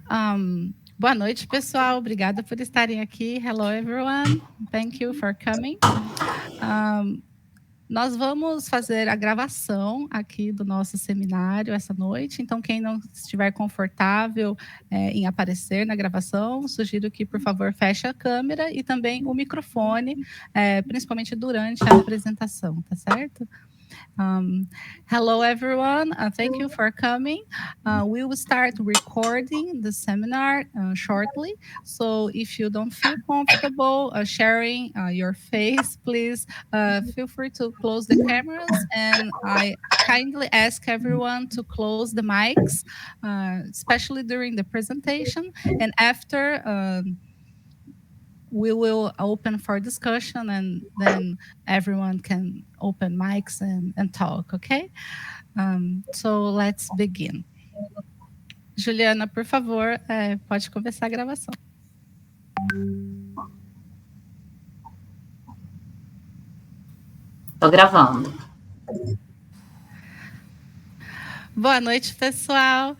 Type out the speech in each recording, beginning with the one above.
Boa noite, pessoal. Obrigada por estarem aqui. Hello, everyone. Thank you for coming. Nós vamos fazer a gravação aqui do nosso seminário essa noite, então quem não estiver confortável em aparecer na gravação, sugiro que, por favor, feche a câmera e também o microfone, principalmente durante a apresentação, tá certo? Hello, everyone. Thank you for coming. We will start recording the seminar shortly. So if you don't feel comfortable sharing your face, please feel free to close the cameras. And I kindly ask everyone to close the mics, especially during the presentation. And after, we will open for discussion, and then everyone can open mics and talk, okay? So let's begin. Juliana, por favor, pode começar a gravação. Estou gravando. Boa noite, pessoal.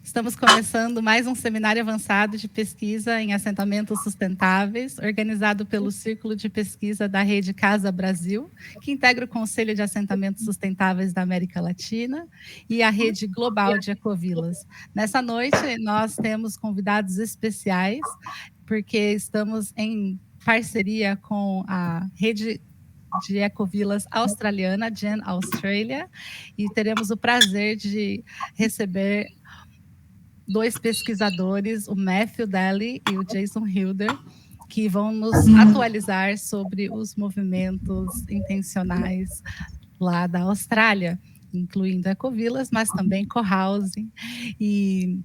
Estamos começando mais um seminário avançado de pesquisa em assentamentos sustentáveis, organizado pelo Círculo de Pesquisa da Rede CASA Brasil, que integra o Conselho de Assentamentos Sustentáveis da América Latina e a Rede Global de Ecovilas. Nessa noite, nós temos convidados especiais, porque estamos em parceria com a Rede de Ecovilas australiana, Gen Australia, e teremos o prazer de receber dois pesquisadores, o Matthew Daly e o Jason Hilder, que vão nos atualizar sobre os movimentos intencionais lá da Austrália, incluindo ecovilas, mas também cohousing, e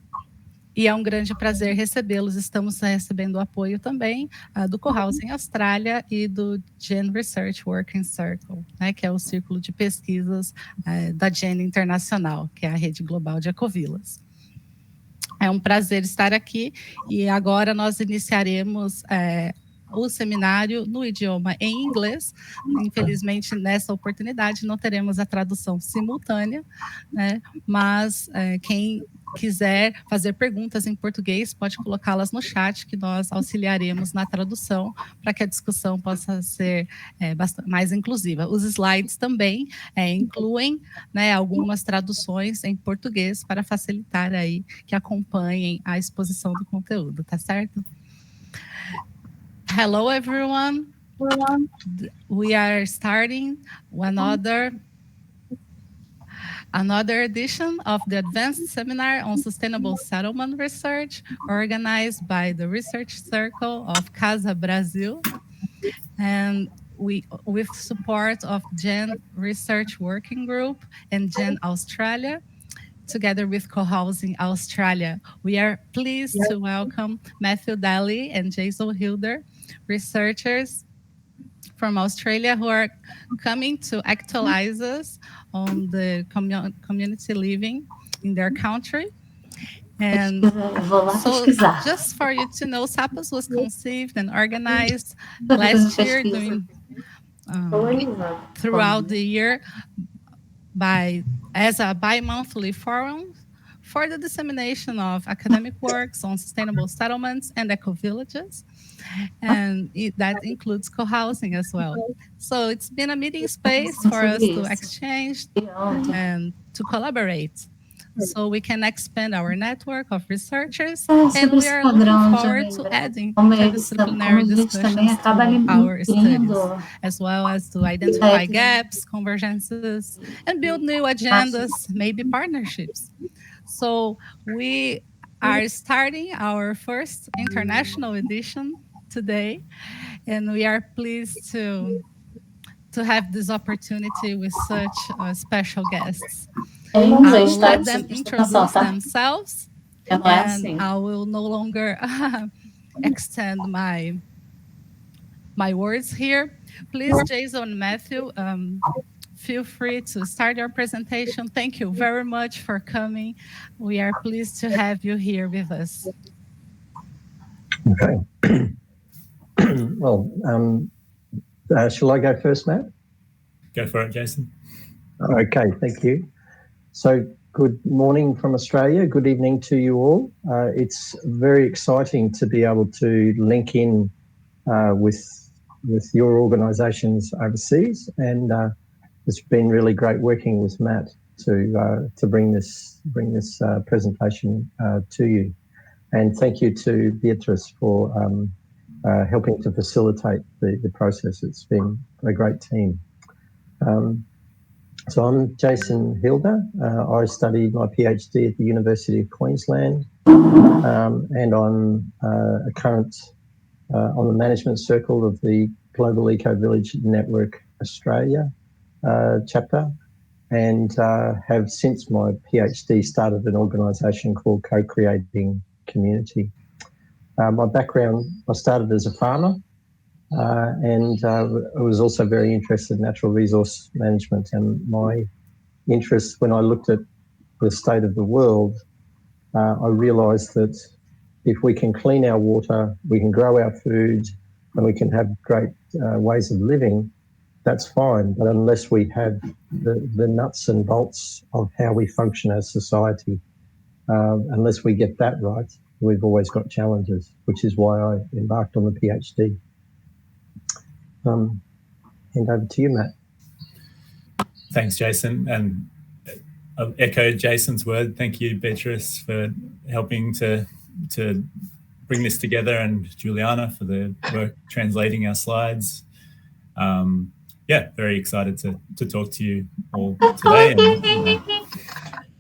é um grande prazer recebê-los. Estamos recebendo o apoio também do Cohousing Austrália e do Gen Research Working Circle, né, que é o círculo de pesquisas da Gen Internacional, que é a rede global de ecovilas. É um prazer estar aqui e agora nós iniciaremos o seminário no idioma em inglês. Infelizmente, nessa oportunidade, não teremos a tradução simultânea, né? Mas quem quiser fazer perguntas em português, pode colocá-las no chat, que nós auxiliaremos na tradução, para que a discussão possa ser mais inclusiva. Os slides também incluem, né, algumas traduções em português, para facilitar aí que acompanhem a exposição do conteúdo, tá certo? Hello, everyone. We are starting another edition of the Advanced Seminar on Sustainable Settlement Research, organized by the Research Circle of CASA Brasil, and with support of Gen Research Working Group and Gen Australia, together with Cohousing Australia. We are pleased to welcome Matthew Daly and Jason Hilder, researchers from Australia, who are coming to actualize us on the community living in their country. And so just for you to know, SAPAS was conceived and organized last year throughout the year as a bi-monthly forum for the dissemination of academic works on sustainable settlements and ecovillages, and that includes co-housing as well. So it's been a meeting space for us to exchange and to collaborate, so we can expand our network of researchers, and we are looking forward to adding interdisciplinary discussions to our studies, as well as to identify gaps, convergences, and build new agendas, maybe partnerships. So we are starting our first international edition today, and we are pleased to have this opportunity with such special guests. I will let them introduce themselves, and I will no longer extend my words here. Please, Jason and Matthew, feel free to start your presentation. Thank you very much for coming. We are pleased to have you here with us. Okay. Well, shall I go first, Matt? Go for it, Jason. Okay, thank you. So good morning from Australia. Good evening to you all. It's very exciting to be able to link in with your organisations overseas, and it's been really great working with Matt to bring this presentation to you. And thank you to Beatrice for helping to facilitate the process. It's been a great team. So I'm Jason Hilder. I studied my PhD at the University of Queensland, and I'm a current on the management circle of the Global Eco-Village Network Australia chapter, and have since my PhD started an organisation called Co-Creating Community. My background, I started as a farmer, and I was also very interested in natural resource management, and my interest when I looked at the state of the world, I realised that if we can clean our water, we can grow our food, and we can have great ways of living, that's fine. But unless we have the nuts and bolts of how we function as society, unless we get that right, we've always got challenges, which is why I embarked on the PhD. Hand over to you, Matt. Thanks, Jason. And I'll echo Jason's word. Thank you, Beatrice, for helping to bring this together, and Juliana for the work translating our slides. Yeah, very excited to talk to you all today and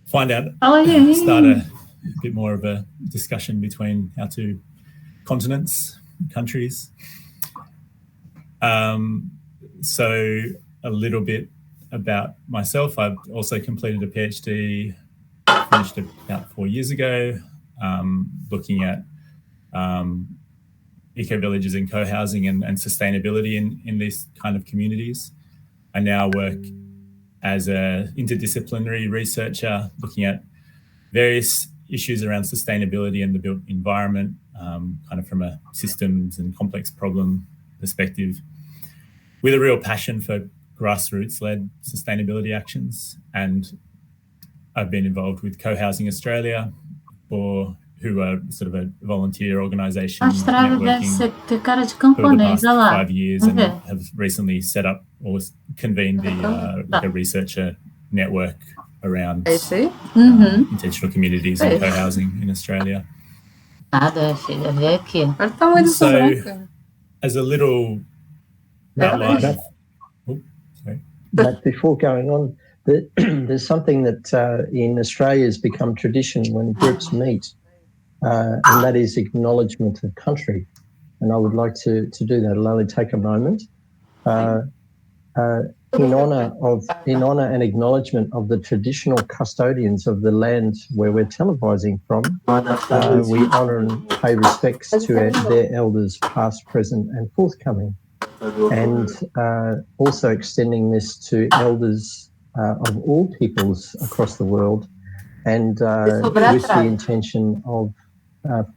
find out, start a bit more of a discussion between our two continents, countries. So a little bit about myself. I've also completed a PhD, finished about 4 years ago, looking at eco-villages and co-housing and sustainability in these kind of communities. I now work as an interdisciplinary researcher looking at various issues around sustainability and the built environment, kind of from a systems and complex problem perspective, with a real passion for grassroots-led sustainability actions. And I've been involved with Co-Housing Australia, who are sort of a volunteer organisation networking for the past 5 years, and have recently set up or convened like a researcher network around intentional communities and co-housing in Australia. So, as a little outline, but before going on, there's something that in Australia has become tradition when groups meet, and that is acknowledgement of country. And I would like to do that. It'll only take a moment. In honour and acknowledgement of the traditional custodians of the land where we're televising from, we honour and pay respects to their elders past, present and forthcoming. And also extending this to elders of all peoples across the world, and with the intention of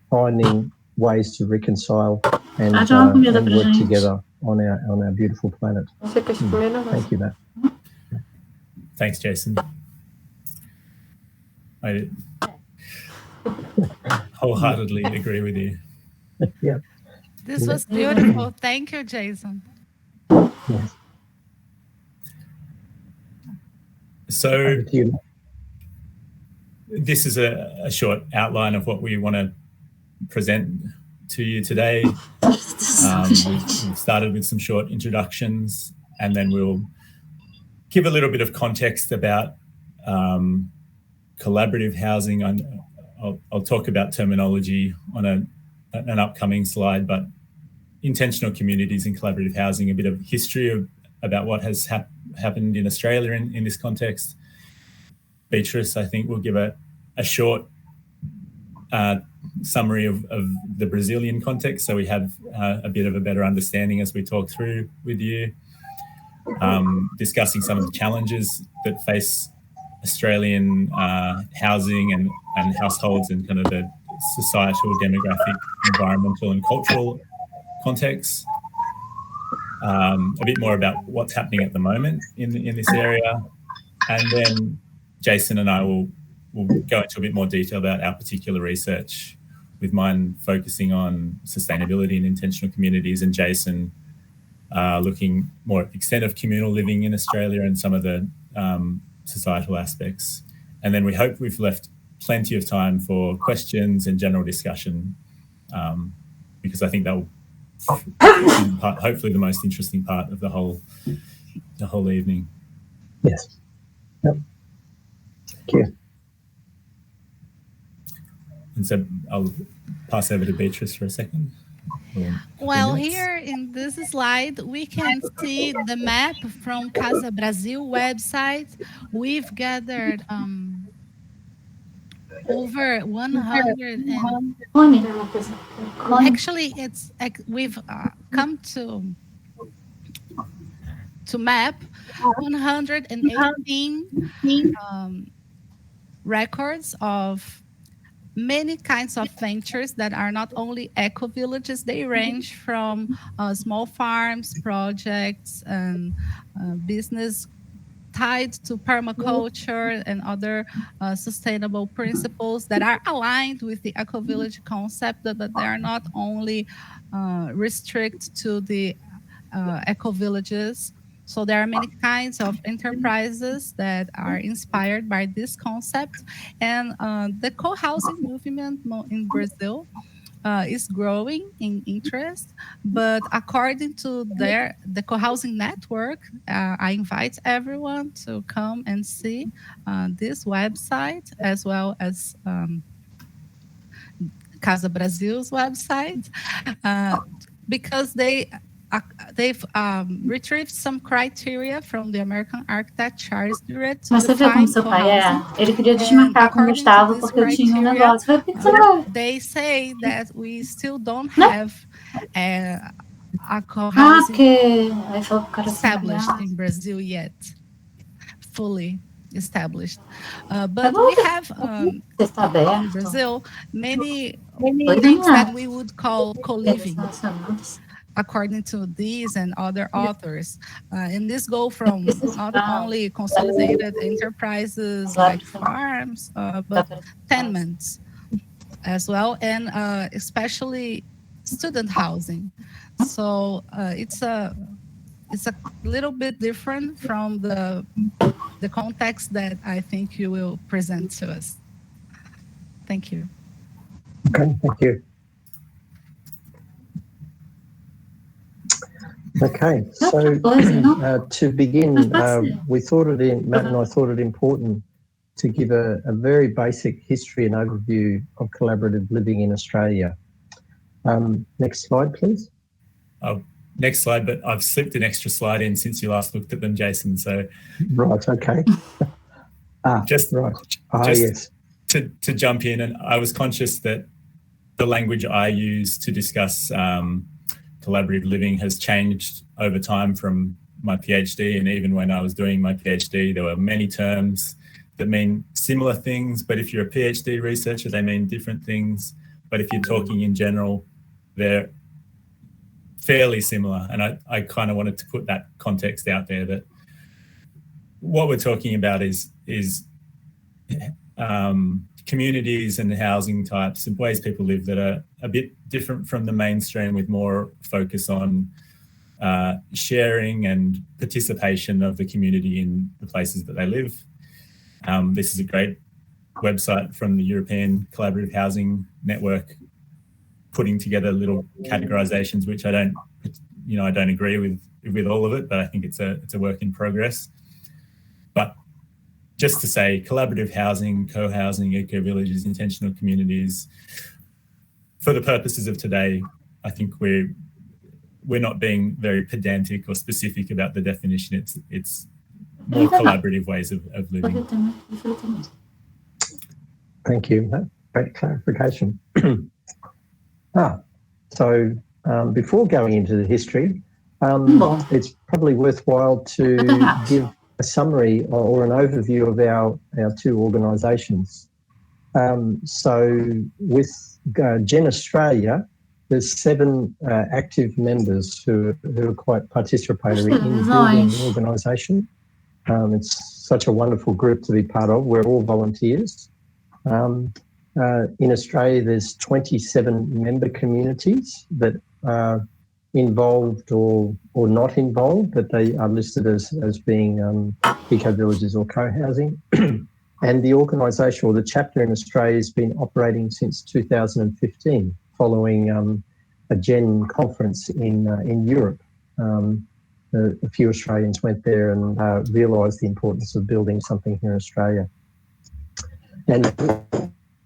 finding ways to reconcile and work together on our beautiful planet. Thank you, Matt. Thanks, Jason. I wholeheartedly agree with you. Yeah. This was beautiful. Thank you, Jason. Yes. So this is a short outline of what we want to present to you today. We've started with some short introductions, and then we'll give a little bit of context about collaborative housing. I'll talk about terminology on an upcoming slide, but intentional communities and collaborative housing, a bit of history about what has happened in Australia in this context. Beatrice, I think, will give a short summary of the Brazilian context, so we have a bit of a better understanding as we talk through with you, discussing some of the challenges that face Australian housing and households and kind of the societal, demographic, environmental and cultural contexts. A bit more about what's happening at the moment in this area, and then Jason and I will we'll go into a bit more detail about our particular research, with mine focusing on sustainability and intentional communities, and Jason looking more at the extent of communal living in Australia and some of the societal aspects. And then we hope we've left plenty of time for questions and general discussion, because I think that will be hopefully the most interesting part of the whole evening. Yes. Yep. Thank you. And so I'll pass over to Beatrice for a second. Well, here in this slide, we can see the map from CASA Brasil website. We've gathered over 100 and actually we've come to map 118 records of many kinds of ventures that are not only eco-villages. They range from small farms, projects, and business tied to permaculture and other sustainable principles that are aligned with the eco-village concept, but they are not only restricted to the eco-villages. So there are many kinds of enterprises that are inspired by this concept. And the co-housing movement in Brazil is growing in interest. But according to the co-housing network, I invite everyone to come and see this website, as well as CASA Brasil's website, because they've retrieved some criteria from the American architect Charles Durrett to define co-housing. Ele queria desmarcar com o Gustavo porque eu tinha negócio. They say that we still don't have a co-housing established in Brazil yet, fully established. But we have in Brazil many things that we would call co-living, according to these and other authors. And this go from not only consolidated enterprises like farms, but tenements as well, and especially student housing. So it's a little bit different from the context that I think you will present to us. Thank you. Okay, thank you. Okay, so to begin, we thought Matt and I thought it important to give a very basic history and overview of collaborative living in Australia. Next slide, please. Next slide, but I've slipped an extra slide in since you last looked at them, Jason. So right, okay. Just yes. To jump in, and I was conscious that the language I use to discuss collaborative living has changed over time from my PhD, and even when I was doing my PhD, there were many terms that mean similar things, but if you're a PhD researcher, they mean different things. But if you're talking in general, they're fairly similar. And I kind of wanted to put that context out there, that what we're talking about is communities and housing types and ways people live that are a bit different from the mainstream, with more focus on sharing and participation of the community in the places that they live. This is a great website from the European Collaborative Housing Network, putting together little categorizations, which I don't agree with all of it, but I think it's a work in progress. But just to say, collaborative housing, co-housing, eco-villages, intentional communities, for the purposes of today, I think we're not being very pedantic or specific about the definition. It's more collaborative ways of living. Thank you. Great clarification. So before going into the history, it's probably worthwhile to give a summary or an overview of our two organisations. So with Gen Australia, there's 7 active members who are quite participatory in building the organisation. It's such a wonderful group to be part of. We're all volunteers. In Australia, there's 27 member communities that are involved or not involved, but they are listed as being eco-villages or co-housing. And the organisation or the chapter in Australia has been operating since 2015, following a Gen conference in Europe. A few Australians went there and realised the importance of building something here in Australia. And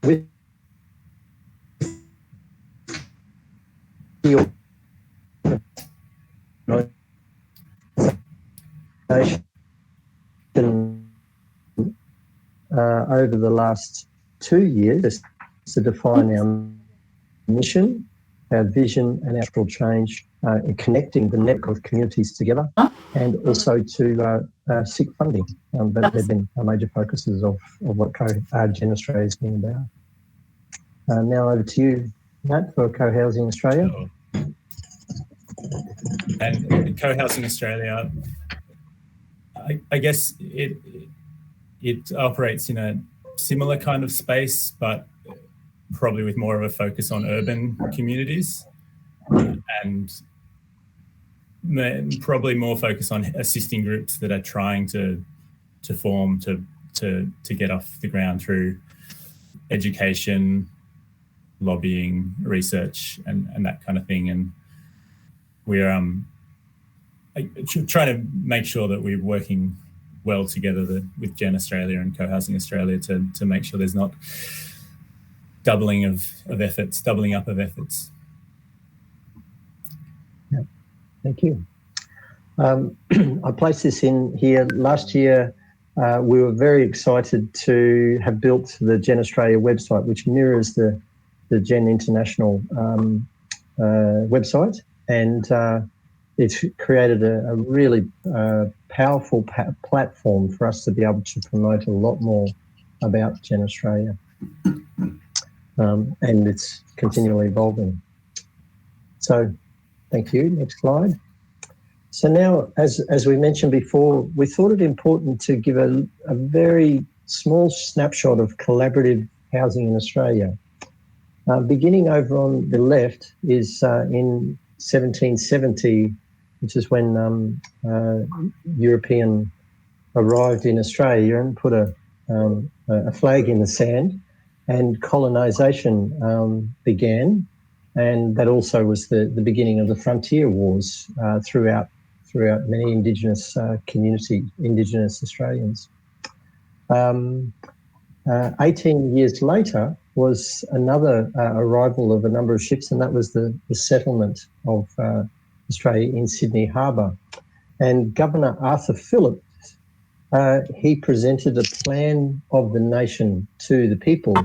with the over the last 2 years to define our mission, our vision and actual change in connecting the network of communities together, and also to seek funding. But they've been major focuses of what Gen Australia has been about. Now over to you, Matt, for Co-Housing Australia. Sure. And Co-Housing Australia, I guess it operates in a similar kind of space, but probably with more of a focus on urban communities, and probably more focus on assisting groups that are trying to form to get off the ground through education, lobbying, research, and that kind of thing. And we're trying to make sure that we're working well together with Gen Australia and Co-Housing Australia to make sure there's not doubling up of efforts. Yeah, thank you. I placed this in here last year. We were very excited to have built the Gen Australia website, which mirrors the Gen International website, and it's created a really powerful platform for us to be able to promote a lot more about Gen Australia. And it's continually evolving. So thank you. Next slide. So now, as we mentioned before, we thought it important to give a very small snapshot of collaborative housing in Australia. Beginning over on the left is in 1770, which is when European arrived in Australia and put a flag in the sand, and colonisation began, and that also was the beginning of the frontier wars throughout many Indigenous Indigenous Australians. 18 years later was another arrival of a number of ships, and that was the settlement of Australia in Sydney Harbour. And Governor Arthur Phillip, he presented a plan of the nation to the people,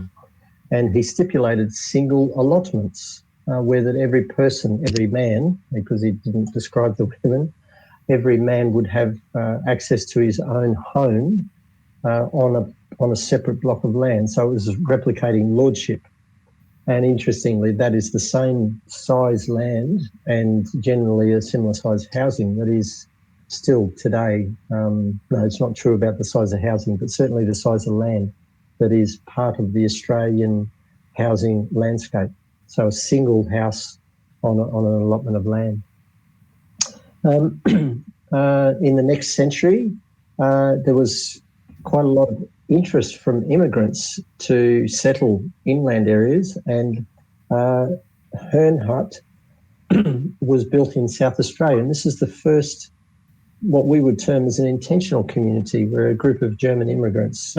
and he stipulated single allotments where that every person, every man, because he didn't describe the women, every man would have access to his own home on a separate block of land. So it was replicating lordship. And interestingly, that is the same size land and generally a similar size housing that is still today. No, it's not true about the size of housing, but certainly the size of land that is part of the Australian housing landscape. So a single house on an allotment of land. In the next century, there was quite a lot of interest from immigrants to settle inland areas, and Herne Hut was built in South Australia. And this is the first, what we would term as an intentional community, where a group of German immigrants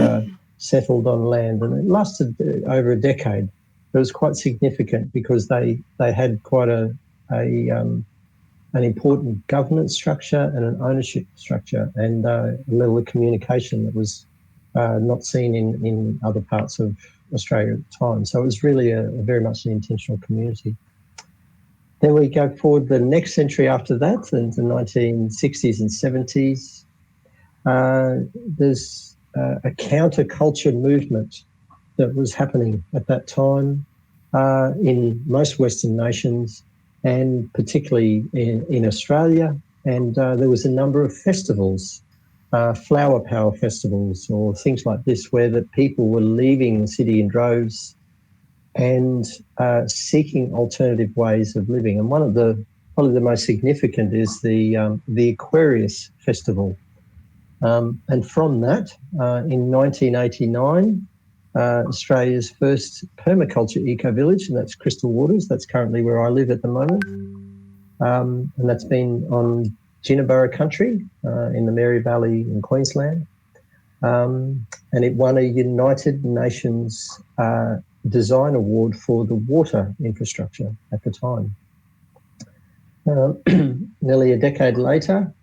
settled on land, and it lasted over a decade. It was quite significant because they had quite an important governance structure and an ownership structure, and a level of communication that was not seen in other parts of Australia at the time. So it was really a very much an intentional community. Then we go forward the next century after that, into the 1960s and 70s. There's a counterculture movement that was happening at that time in most Western nations, and particularly in Australia. And there was a number of festivals flower power festivals or things like this, where the people were leaving the city in droves and seeking alternative ways of living. And one of probably the most significant is the Aquarius Festival. And from that, in 1989, Australia's first permaculture eco-village, and that's Crystal Waters. That's currently where I live at the moment. And that's been on Ginniburra country in the Mary Valley in Queensland. And it won a United Nations Design Award for the water infrastructure at the time. Nearly a decade later,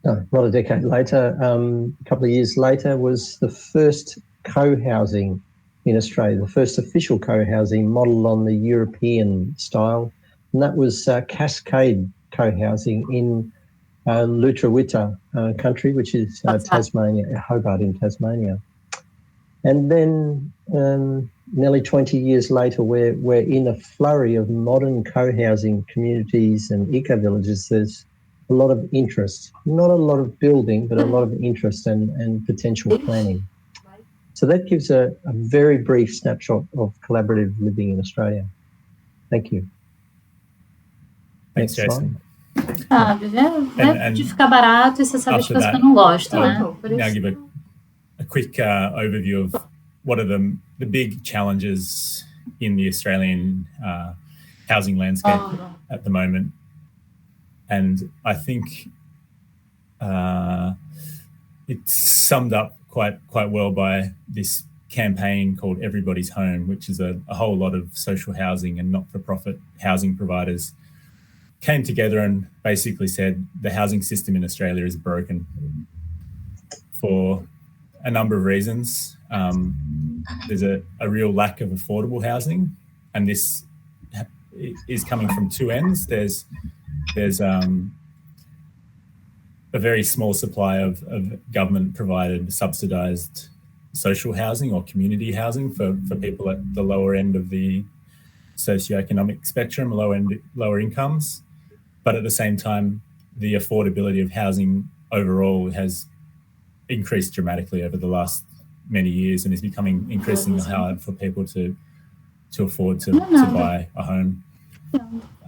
no, not a decade later, a couple of years later was the first co-housing in Australia, the first official co-housing modelled on the European style, and that was Cascade co-housing in Lutruwita country, which is Tasmania, Hobart in Tasmania. And then nearly 20 years later, we're in a flurry of modern co-housing communities and eco-villages. There's a lot of interest, not a lot of building, but a lot of interest and potential planning. So that gives a very brief snapshot of collaborative living in Australia. Thank you. Thanks, Jason. De ficar barato e você sabe as pessoas que eu não gosto, né? Now give a quick overview of what are the big challenges in the Australian housing landscape at the moment. And I think it's summed up quite well by this campaign called Everybody's Home, which is a whole lot of social housing and not-for-profit housing providers came together and basically said the housing system in Australia is broken for a number of reasons. There's a real lack of affordable housing, and this is coming from two ends. There's a very small supply of government-provided subsidised social housing or community housing for people at the lower end of the socioeconomic spectrum, lower incomes. But at the same time, the affordability of housing overall has increased dramatically over the last many years and is becoming increasingly hard for people to afford to buy a home.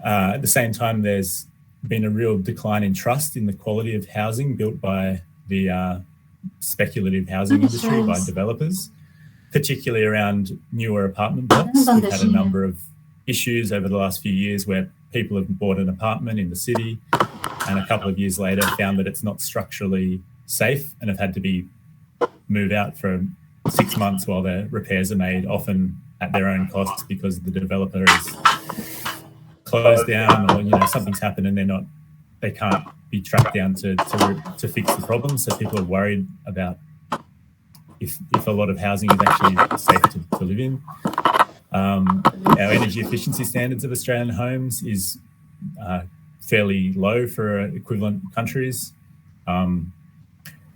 At the same time, there's been a real decline in trust in the quality of housing built by the speculative housing industry, by developers, particularly around newer apartment blocks. We've had a number of issues over the last few years where people have bought an apartment in the city and a couple of years later found that it's not structurally safe and have had to move out for 6 months while their repairs are made, often at their own costs because the developer is closed down or something's happened and they can't be tracked down to fix the problem. So people are worried about if a lot of housing is actually safe to live in. Our energy efficiency standards of Australian homes is fairly low for equivalent countries.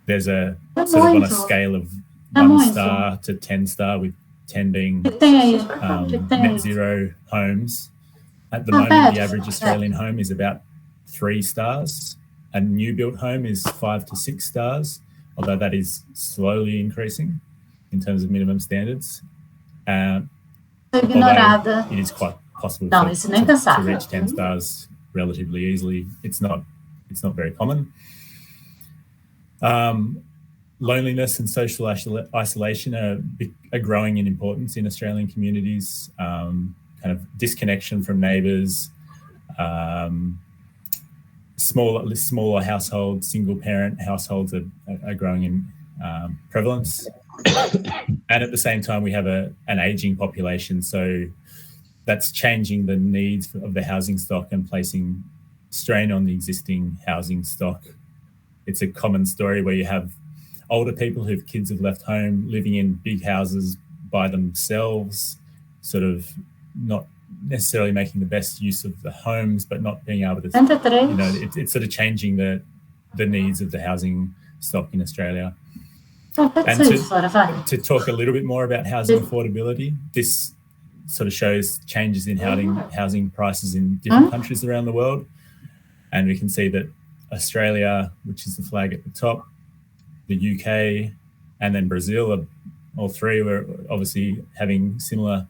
There's a sort of on a scale of 1 star to 10 star, with 10 being net zero homes. At the moment, the average Australian home is about 3 stars. A new built home is 5 to 6 stars, although that is slowly increasing in terms of minimum standards. Although it is quite possible to reach 10 stars relatively easily. It's not very common. Loneliness and social isolation are growing in importance in Australian communities. Kind of disconnection from neighbours, smaller households, single-parent households are growing in prevalence. And at the same time, we have an ageing population, so that's changing the needs of the housing stock and placing strain on the existing housing stock. It's a common story where you have older people whose kids have left home, living in big houses by themselves, sort of not necessarily making the best use of the homes, but not being able to, it's sort of changing the needs of the housing stock in Australia. And to talk a little bit more about housing affordability, this sort of shows changes in housing prices in different countries around the world. And we can see that Australia, which is the flag at the top, the UK, and then Brazil, all three were obviously having similar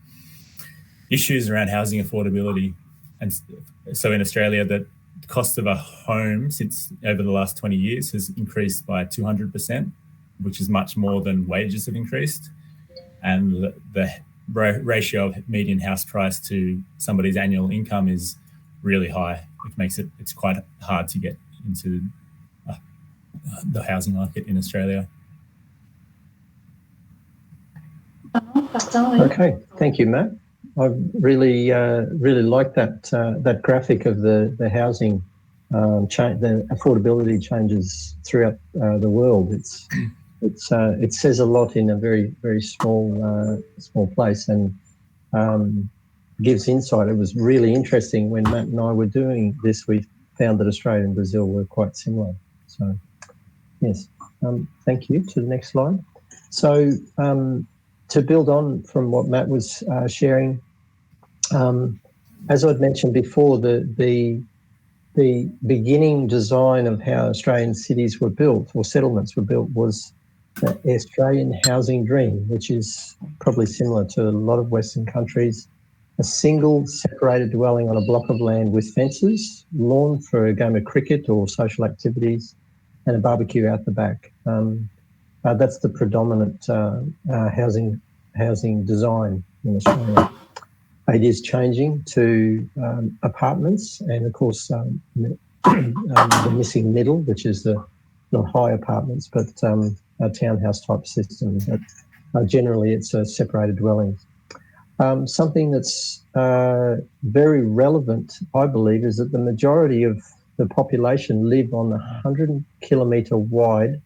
issues around housing affordability. And so in Australia, the cost of a home since over the last 20 years has increased by 200%, which is much more than wages have increased. And the ratio of median house price to somebody's annual income is really high. It makes it's quite hard to get into the housing market in Australia. Okay, thank you, Matt. I really like that graphic of the housing the affordability changes throughout the world. It says a lot in a very small place, and gives insight. It was really interesting when Matt and I were doing this. We found that Australia and Brazil were quite similar. So yes, thank you. To the next slide. So to build on from what Matt was sharing, as I'd mentioned before, the beginning design of how Australian cities were built or settlements were built was the Australian housing dream, which is probably similar to a lot of Western countries. A single separated dwelling on a block of land with fences, lawn for a game of cricket or social activities, and a barbecue out the back. That's the predominant housing design in Australia. It is changing to apartments, and of course the missing middle, which is the not high apartments, but a townhouse type system. But generally, it's a separated dwellings. Something that's very relevant, I believe, is that the majority of the population live on the 100-kilometre wide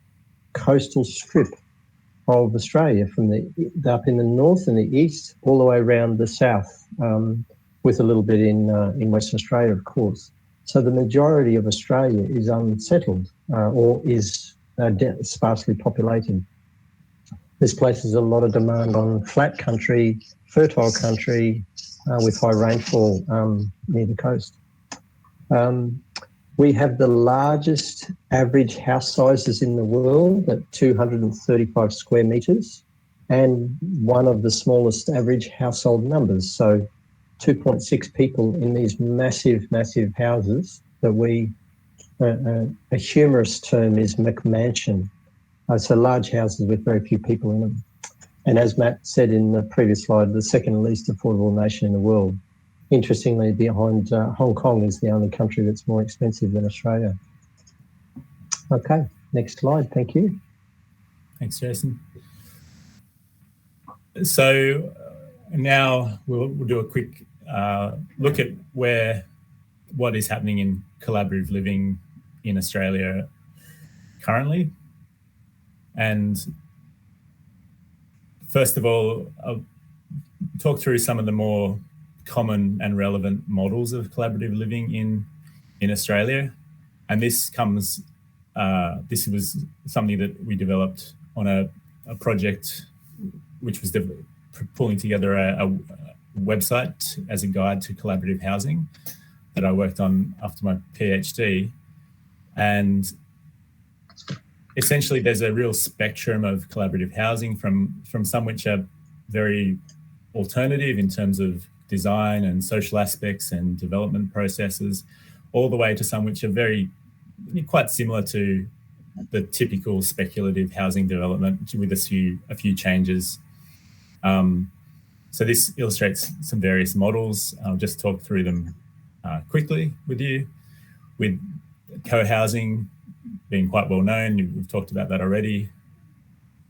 coastal strip of Australia, from up in the north and the east, all the way around the south, with a little bit in Western Australia, of course. So the majority of Australia is unsettled or is sparsely populated. This places a lot of demand on flat country, fertile country with high rainfall near the coast. We have the largest average house sizes in the world at 235 square metres, and one of the smallest average household numbers. So 2.6 people in these massive houses that a humorous term is McMansion. So large houses with very few people in them. And as Matt said in the previous slide, the second least affordable nation in the world. Interestingly, behind Hong Kong is the only country that's more expensive than Australia. Okay, next slide, thank you. Thanks, Jason. So now we'll do a quick look at what is happening in collaborative living in Australia currently. And first of all, I'll talk through some of the more common and relevant models of collaborative living in Australia. And this was something that we developed on a project which was pulling together a website as a guide to collaborative housing that I worked on after my PhD. And essentially there's a real spectrum of collaborative housing from some which are very alternative in terms of design and social aspects and development processes, all the way to some which are quite similar to the typical speculative housing development with a few changes. So this illustrates some various models. I'll just talk through them quickly with you, with co-housing being quite well known. We've talked about that already.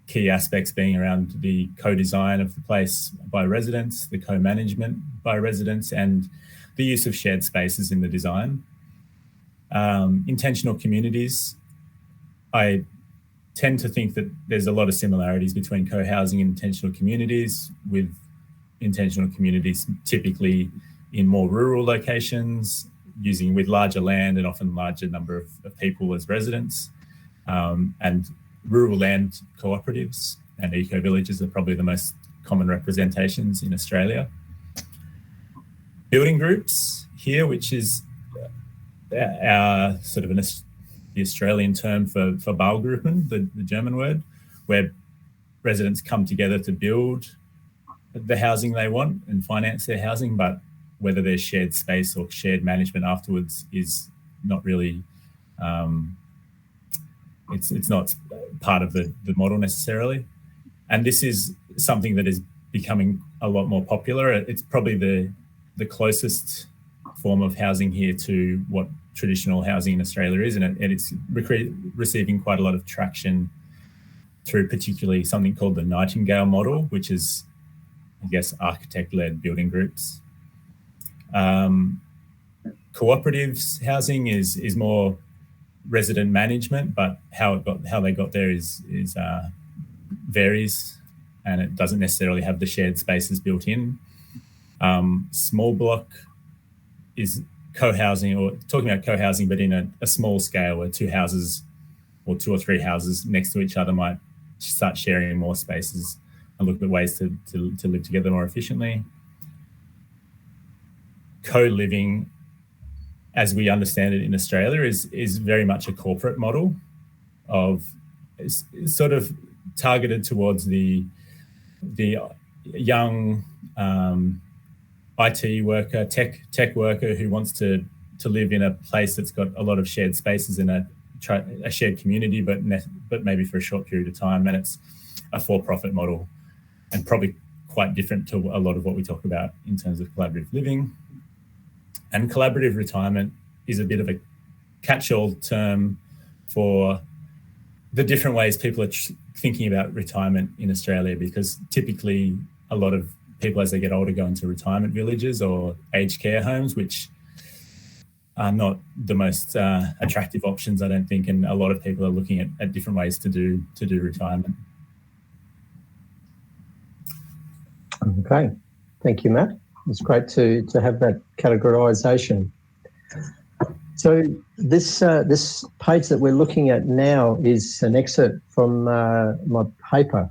Key aspects being around the co-design of the place by residents, the co-management by residents, and the use of shared spaces in the design. Intentional communities. I tend to think that there's a lot of similarities between co-housing and intentional communities, with intentional communities typically in more rural locations, with larger land and often larger number of people as residents. And rural land cooperatives and eco-villages are probably the most common representations in Australia. Building groups here, which is our sort of the the Australian term for Baugruppen, the German word, where residents come together to build the housing they want and finance their housing, but whether there's shared space or shared management afterwards is not really, it's not part of the model necessarily. And this is something that is becoming a lot more popular. It's probably the closest form of housing here to what traditional housing in Australia is, and it's receiving quite a lot of traction through particularly something called the Nightingale model, which is, I guess, architect-led building groups. Cooperatives housing is more resident management, but how they got there is varies, and it doesn't necessarily have the shared spaces built in. Small block is co-housing, or talking about co-housing, but in a small scale where two houses or two or three houses next to each other might start sharing more spaces and look at ways to live together more efficiently. Co-living, as we understand it in Australia, is very much a corporate model of sort of targeted towards the young IT worker, tech worker who wants to live in a place that's got a lot of shared spaces in a shared community, but maybe for a short period of time, and it's a for-profit model, and probably quite different to a lot of what we talk about in terms of collaborative living. And collaborative retirement is a bit of a catch-all term for the different ways people are thinking about retirement in Australia, because typically a lot of people as they get older go into retirement villages or aged care homes, which are not the most attractive options, I don't think, and a lot of people are looking at different ways to do retirement. Okay, thank you, Matt. It's great to have that categorisation. So this page that we're looking at now is an excerpt from my paper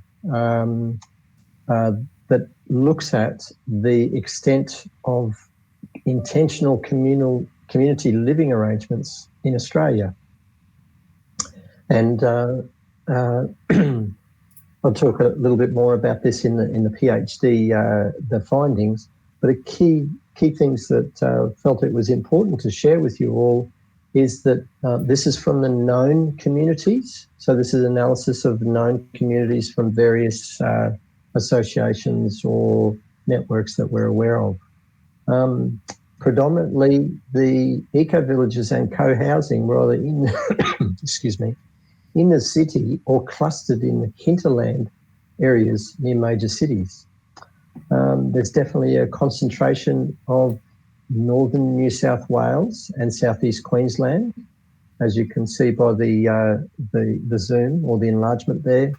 that looks at the extent of intentional community living arrangements in Australia. And I'll talk a little bit more about this in the PhD, the findings. But a key things that felt it was important to share with you all is that this is from the known communities. So this is analysis of known communities from various associations or networks that we're aware of. Predominantly, the eco-villages and co-housing were either in, excuse me, in the city or clustered in the hinterland areas near major cities. There's definitely a concentration of northern New South Wales and southeast Queensland, as you can see by the zoom or the enlargement there.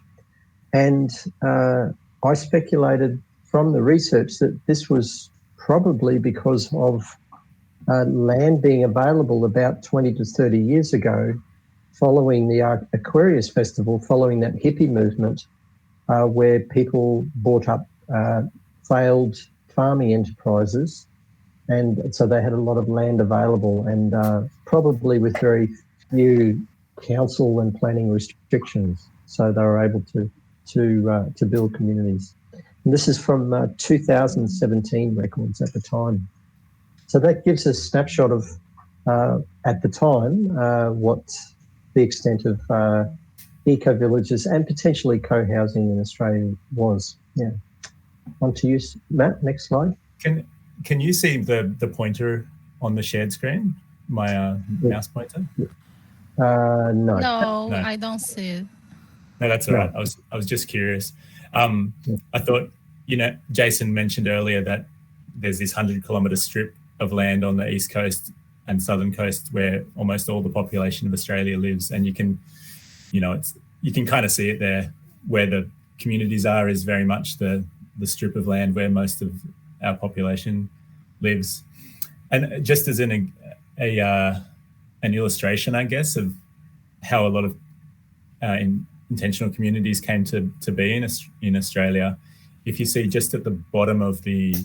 And I speculated from the research that this was probably because of land being available about 20 to 30 years ago, following the Aquarius Festival, following that hippie movement, where people bought up failed farming enterprises, and so they had a lot of land available, and probably with very few council and planning restrictions, so they were able to build communities. And this is from 2017 records at the time. So that gives us a snapshot of, at the time, what the extent of eco-villages and potentially co-housing in Australia was. Yeah. On to you, Matt. Next slide. Can you see the pointer on the shared screen? My mouse pointer? No, I don't see it. No, that's all right. I was just curious. I thought, Jason mentioned earlier that there's this 100-kilometre strip of land on the east coast and southern coast where almost all the population of Australia lives, and you can kind of see it there. Where the communities are is very much the strip of land where most of our population lives. And just as an illustration, I guess, of how a lot of intentional communities came to be in Australia, if you see just at the bottom of the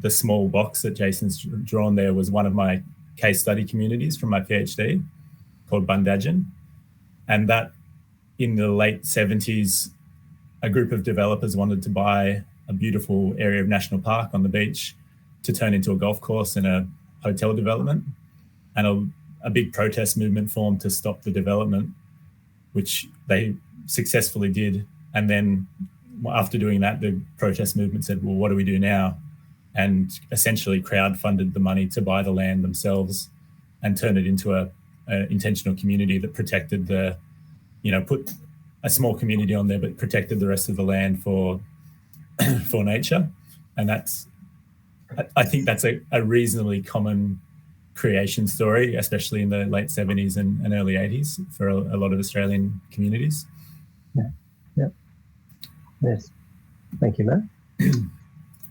small box that Jason's drawn there was one of my case study communities from my PhD. called Bundagen. And that in the late 70s, a group of developers wanted to buy a beautiful area of national park on the beach to turn into a golf course and a hotel development. And a big protest movement formed to stop the development, which they successfully did. And then after doing that, the protest movement said, well, what do we do now? And essentially crowdfunded the money to buy the land themselves and turn it into a intentional community that protected put a small community on there, but protected the rest of the land for nature. And I think that's a reasonably common creation story, especially in the late 70s and early 80s for a lot of Australian communities. Yeah. Yes. Thank you, Matt.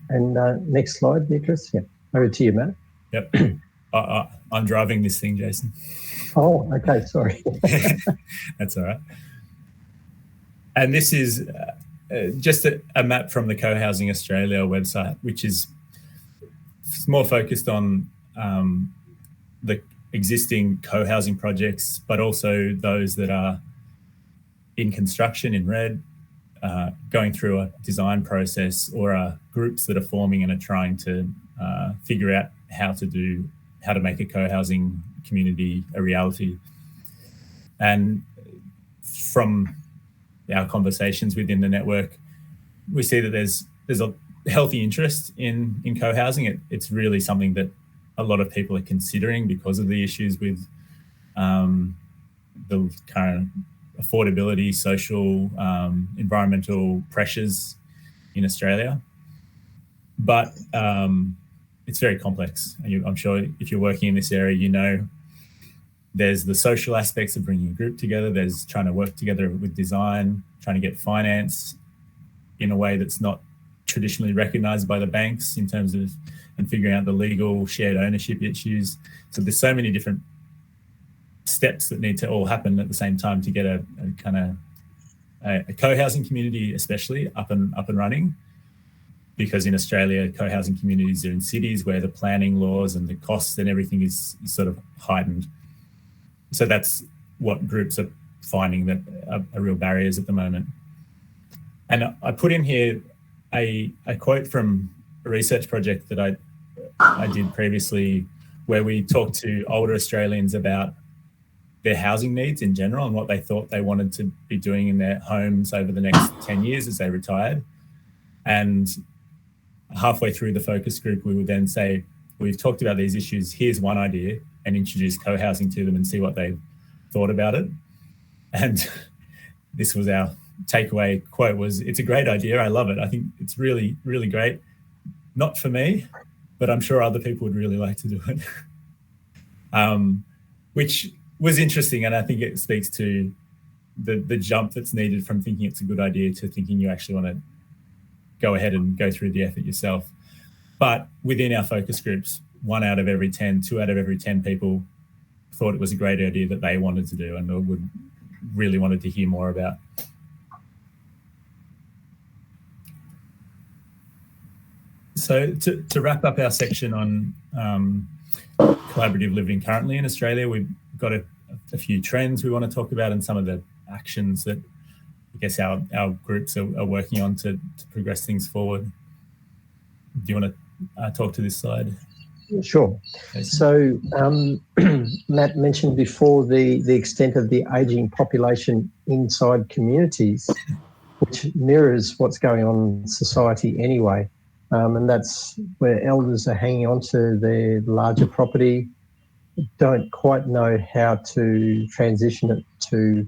And next slide, Beatrice. Yeah. Over to you, Matt. Yep. I'm driving this thing, Jason. Oh, okay. Sorry. That's all right. And this is just a map from the Co-Housing Australia website, which is more focused on the existing co-housing projects, but also those that are in construction in red, going through a design process, or are groups that are forming and are trying to figure out how to make a co-housing community a reality. And from our conversations within the network, we see that there's a healthy interest in co-housing. It's really something that a lot of people are considering because of the issues with the current affordability, social, environmental pressures in Australia. But it's very complex. I'm sure if you're working in this area, there's the social aspects of bringing a group together. There's trying to work together with design, trying to get finance in a way that's not traditionally recognised by the banks in terms of, and figuring out the legal shared ownership issues. So there's so many different steps that need to all happen at the same time to get a co-housing community, especially up and running. Because in Australia, co-housing communities are in cities where the planning laws and the costs and everything is sort of heightened. So that's what groups are finding that are real barriers at the moment. And I put in here a quote from a research project that I did previously, where we talked to older Australians about their housing needs in general and what they thought they wanted to be doing in their homes over the next 10 years as they retired. And halfway through the focus group, we would then say, we've talked about these issues, here's one idea, and introduce co-housing to them and see what they thought about it. And this was our takeaway quote was, it's a great idea, I love it. I think it's really, really great. Not for me, but I'm sure other people would really like to do it. Which was interesting, and I think it speaks to the jump that's needed from thinking it's a good idea to thinking you actually want to go ahead and go through the effort yourself. But within our focus groups, 1 out of every 10, 2 out of every 10 people thought it was a great idea that they wanted to do and would really wanted to hear more about. So to wrap up our section on collaborative living currently in Australia, we've got a few trends we want to talk about and some of the actions that I guess our groups are working on to progress things forward. Do you want to talk to this slide? Sure. So Matt mentioned before the extent of the ageing population inside communities, which mirrors what's going on in society anyway. And that's where elders are hanging on to their larger property, don't quite know how to transition it to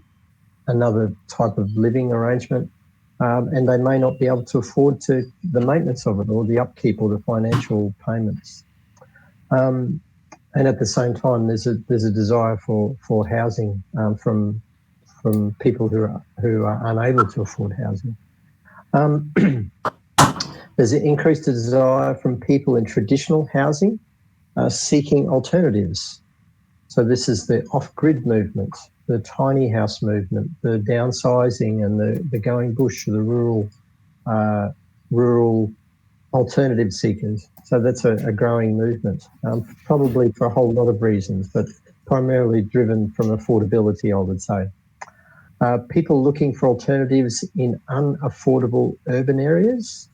another type of living arrangement, and they may not be able to afford the maintenance of it or the upkeep or the financial payments. And at the same time, there's a desire for housing from people who are unable to afford housing. There's an increased desire from people in traditional housing seeking alternatives. So this is the off-grid movement, the tiny house movement, the downsizing and the going bush, the rural alternative seekers. So that's a growing movement, probably for a whole lot of reasons, but primarily driven from affordability, I would say. People looking for alternatives in unaffordable urban areas,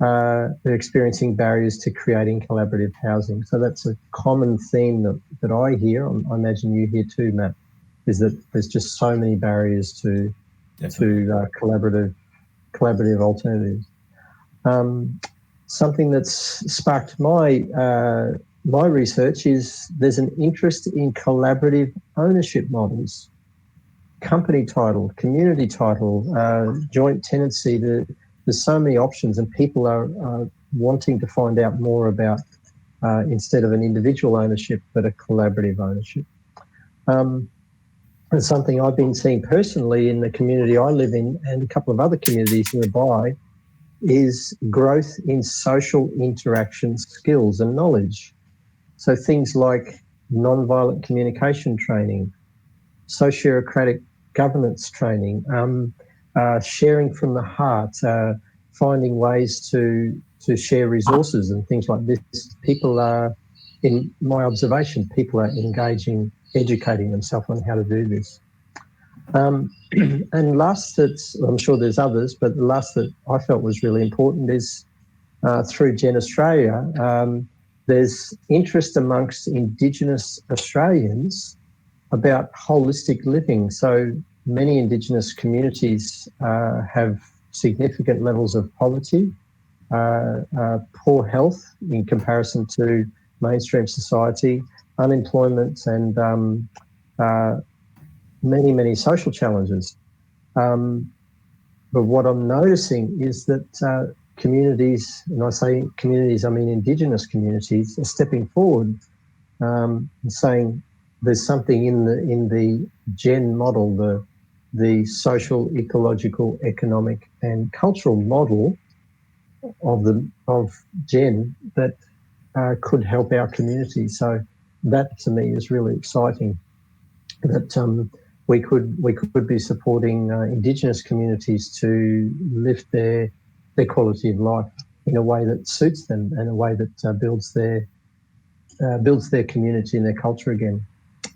they're experiencing barriers to creating collaborative housing. So that's a common theme that I hear. I imagine you hear too, Matt, is that there's just so many barriers to collaborative alternatives. Something that's sparked my research is there's an interest in collaborative ownership models, company title, community title, joint tenancy. There's so many options, and people are wanting to find out more about, instead of an individual ownership, but a collaborative ownership. And something I've been seeing personally in the community I live in and a couple of other communities nearby is growth in social interaction skills and knowledge. So things like non-violent communication training, socio-democratic governance training, sharing from the heart, finding ways to share resources and things like this. People are, in my observation, people are engaging, educating themselves on how to do this. And last, I'm sure there's others, but the last that I felt was really important is through Gen Australia, there's interest amongst Indigenous Australians about holistic living. So many Indigenous communities have significant levels of poverty, poor health in comparison to mainstream society, unemployment, and many social challenges. But what I'm noticing is that communities, and I say communities, I mean Indigenous communities, are stepping forward and saying there's something in the GEN model, the social, ecological, economic, and cultural model of GEN that could help our community. So that to me is really exciting. That we could be supporting Indigenous communities to lift their quality of life in a way that suits them and a way that builds their community and their culture again.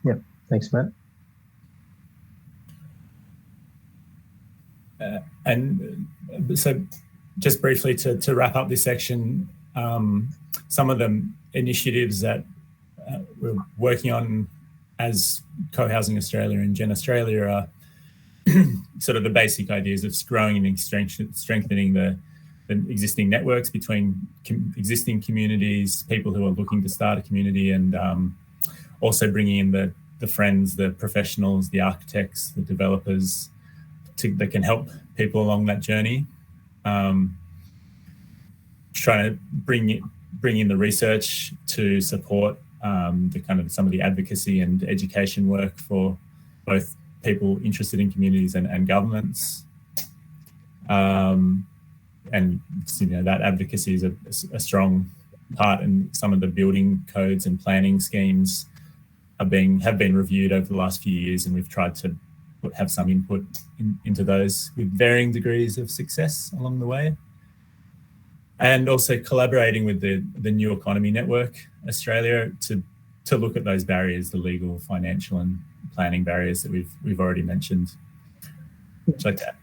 Yeah, thanks, Matt. And so just briefly to wrap up this section, some of the initiatives that we're working on as Co-Housing Australia and Gen Australia are sort of the basic ideas of growing and strengthening the existing networks between existing communities, people who are looking to start a community, and also bringing in the friends, the professionals, the architects, the developers that can help people along that journey. Trying to bring in the research to support the kind of some of the advocacy and education work for both people interested in communities and governments. And that advocacy is a strong part, and some of the building codes and planning schemes have been reviewed over the last few years, and we've tried to have some input into those with varying degrees of success along the way. And also collaborating with the New Economy Network Australia to look at those barriers, the legal, financial, and planning barriers that we've already mentioned. Like that.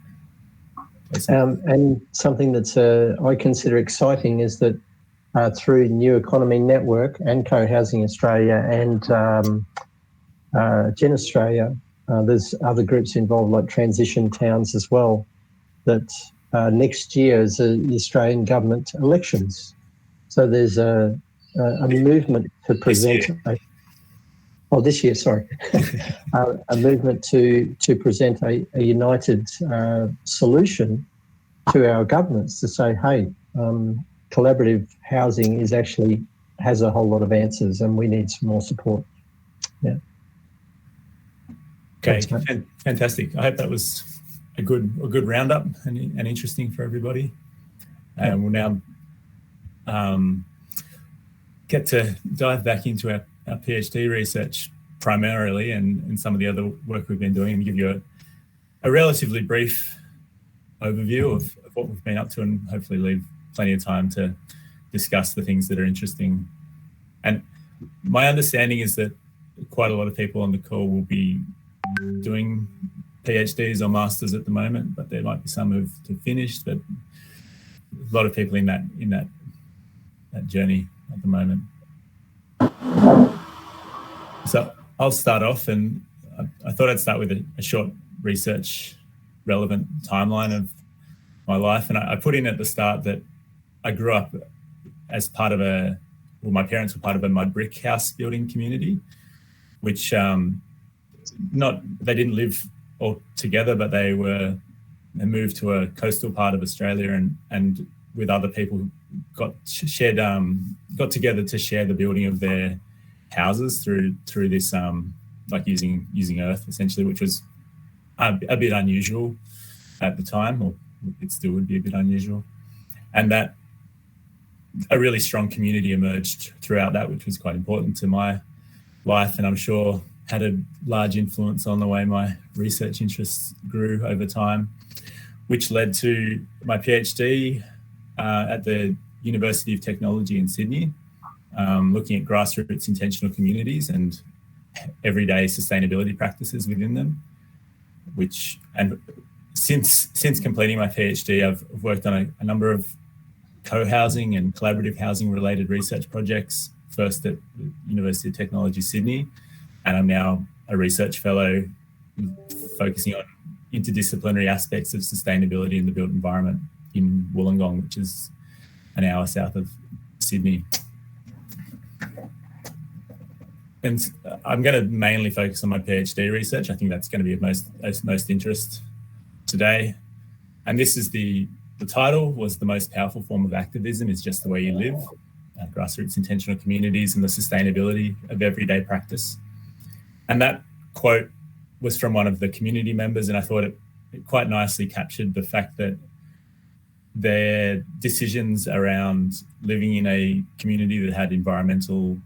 And something that's I consider exciting is that through New Economy Network and Co-Housing Australia and Gen Australia, there's other groups involved like Transition Towns as well, that next year is the Australian government elections. So there's a movement to present this year, sorry. A movement to present a united solution to our governments to say, hey, collaborative housing has a whole lot of answers and we need some more support. Yeah. Okay, fantastic. I hope that was a good roundup and interesting for everybody. And we'll now get to dive back into our PhD research primarily and some of the other work we've been doing, and give you a relatively brief overview of what we've been up to, and hopefully leave plenty of time to discuss the things that are interesting. And my understanding is that quite a lot of people on the call will be doing PhDs or masters at the moment, but there might be some who've finished. But a lot of people in that journey at the moment. So I'll start off, and I thought I'd start with a short research relevant timeline of my life. And I put in at the start that I grew up as part of my parents were part of a mud brick house building community, which they didn't live all together, but they moved to a coastal part of Australia and with other people got together to share the building of their houses through this like using earth essentially, which was a bit unusual at the time, or it still would be a bit unusual. And that a really strong community emerged throughout that, which was quite important to my life, and I'm sure had a large influence on the way my research interests grew over time, which led to my PhD at the University of Technology in Sydney, looking at grassroots intentional communities and everyday sustainability practices within them. And since completing my PhD, I've worked on a number of co-housing and collaborative housing related research projects, first at the University of Technology Sydney, and I'm now a research fellow focusing on interdisciplinary aspects of sustainability in the built environment in Wollongong, which is an hour south of Sydney. And I'm going to mainly focus on my PhD research. I think that's going to be of most interest today. And this is the title was "The Most Powerful Form of Activism is Just the Way You Live, Grassroots Intentional Communities and the Sustainability of Everyday Practice." And that quote was from one of the community members, and I thought it quite nicely captured the fact that their decisions around living in a community that had environmental,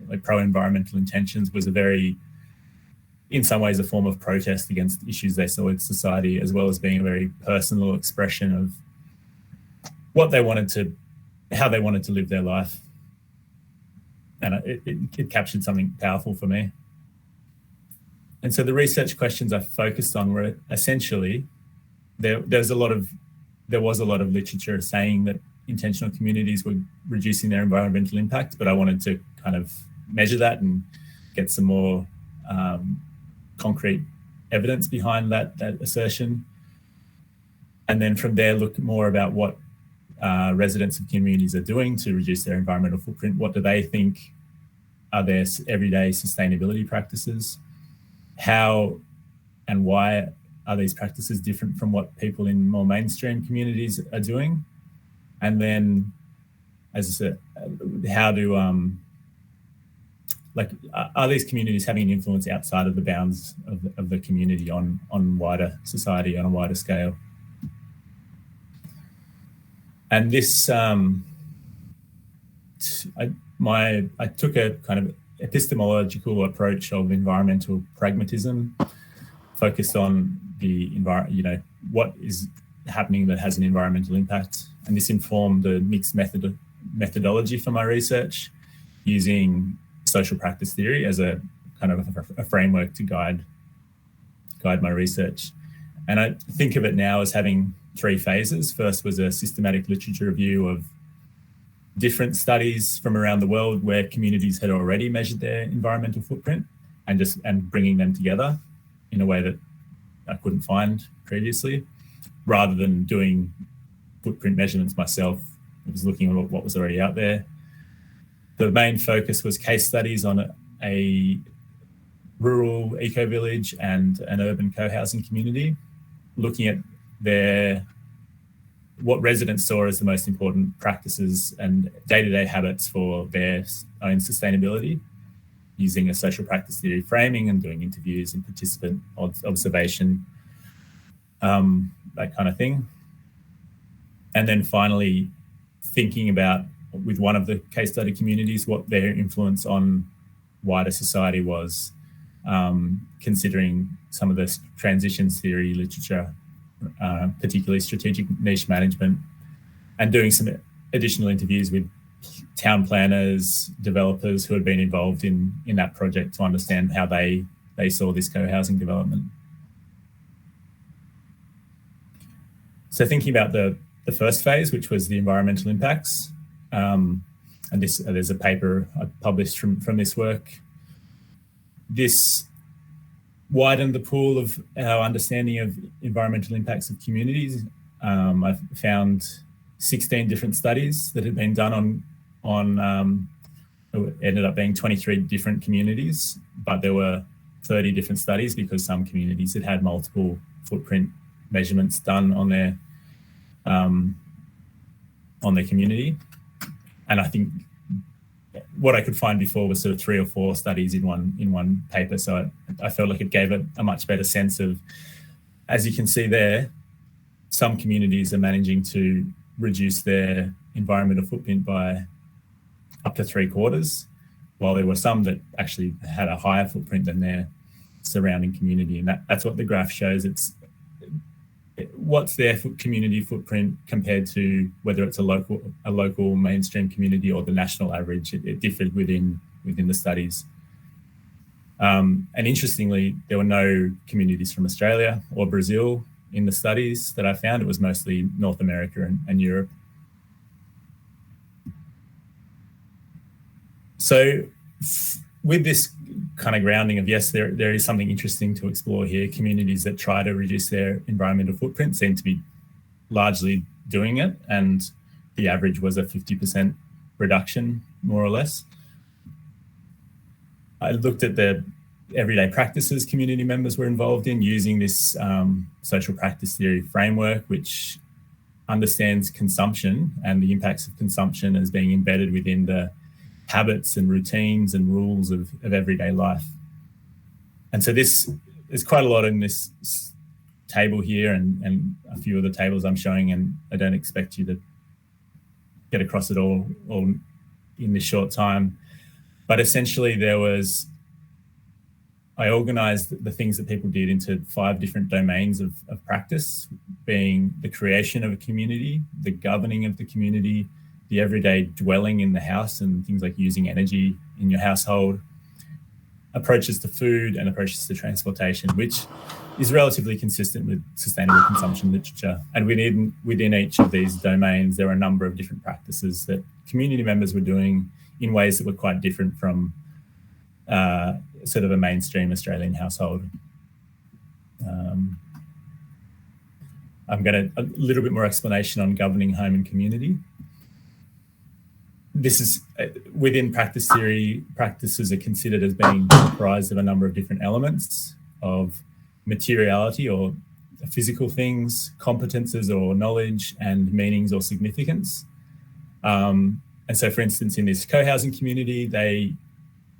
like pro-environmental intentions was in some ways a form of protest against issues they saw in society, as well as being a very personal expression of how they wanted to live their life. And it captured something powerful for me. And so the research questions I focused on were essentially, there was a lot of literature saying that intentional communities were reducing their environmental impact, but I wanted to kind of measure that and get some more concrete evidence behind that assertion. And then from there, look more about what residents of communities are doing to reduce their environmental footprint. What do they think are their everyday sustainability practices? How and why are these practices different from what people in more mainstream communities are doing? And then, as I said, how do are these communities having an influence outside of the bounds of the community on wider society, on a wider scale? And this, I took a kind of epistemological approach of environmental pragmatism, focused on the environment, what is happening that has an environmental impact. And this informed the mixed methodology for my research, using social practice theory as a kind of a framework to guide my research. And I think of it now as having three phases. First was a systematic literature review of different studies from around the world where communities had already measured their environmental footprint, and bringing them together in a way that I couldn't find previously, rather than doing footprint measurements myself. I was looking at what was already out there. The main focus was case studies on a rural eco-village and an urban co-housing community, looking at what residents saw as the most important practices and day-to-day habits for their own sustainability, using a social practice theory framing and doing interviews and participant observation, that kind of thing. And then finally, thinking about, with one of the case study communities, what their influence on wider society was, considering some of the transitions theory literature, particularly strategic niche management, and doing some additional interviews with town planners, developers who had been involved in that project to understand how they saw this co-housing development. So thinking about the first phase, which was the environmental impacts, and there's a paper I published from this work. This widened the pool of our understanding of environmental impacts of communities. I found 16 different studies that had been done on it ended up being 23 different communities, but there were 30 different studies because some communities had multiple footprint measurements done on their community. And I think what I could find before was sort of 3 or 4 studies in one paper. So I felt like it gave it a much better sense of, as you can see there, some communities are managing to reduce their environmental footprint by up to 3/4, while there were some that actually had a higher footprint than their surrounding community. And that's what the graph shows. It's what's their community footprint compared to whether it's a local mainstream community or the national average. It differed within the studies. And interestingly, there were no communities from Australia or Brazil in the studies that I found. It was mostly North America and Europe. So with this kind of grounding of, yes, there is something interesting to explore here. Communities that try to reduce their environmental footprint seem to be largely doing it, and the average was a 50% reduction, more or less. I looked at the everyday practices community members were involved in using this social practice theory framework, which understands consumption and the impacts of consumption as being embedded within the habits and routines and rules of everyday life. And so there's quite a lot in this table here and a few of the tables I'm showing, and I don't expect you to get across it all in this short time. But essentially I organized the things that people did into 5 different domains of practice, being the creation of a community, the governing of the community, the everyday dwelling in the house and things like using energy in your household, approaches to food and approaches to transportation, which is relatively consistent with sustainable consumption literature. And within each of these domains, there are a number of different practices that community members were doing in ways that were quite different from sort of a mainstream Australian household. I'm going to a little bit more explanation on governing home and community. This is within practice theory, practices are considered as being comprised of a number of different elements of materiality or physical things, competences or knowledge, and meanings or significance. And so, for instance, in this co-housing community, they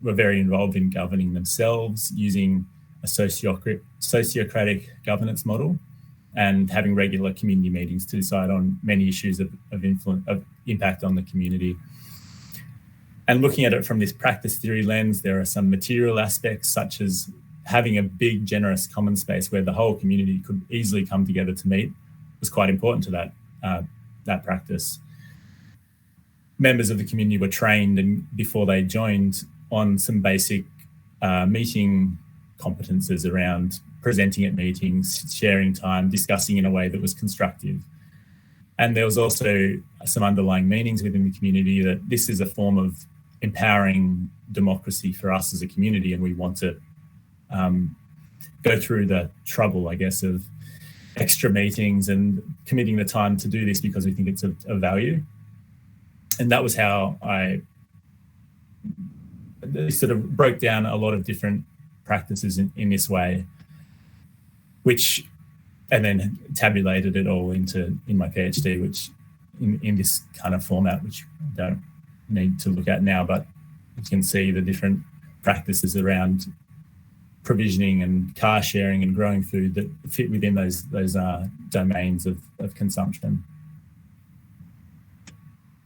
were very involved in governing themselves using a sociocratic governance model and having regular community meetings to decide on many issues of impact on the community. And looking at it from this practice theory lens, there are some material aspects, such as having a big, generous common space where the whole community could easily come together to meet was quite important to that practice. Members of the community were trained and before they joined on some basic meeting competences around presenting at meetings, sharing time, discussing in a way that was constructive. And there was also some underlying meanings within the community that this is a form of empowering democracy for us as a community, and we want to go through the trouble, I guess, of extra meetings and committing the time to do this because we think it's of value. And that was how I sort of broke down a lot of different practices in this way, and then tabulated it all in my PhD, which in this kind of format, which I don't need to look at now, but you can see the different practices around provisioning and car sharing and growing food that fit within those domains of consumption.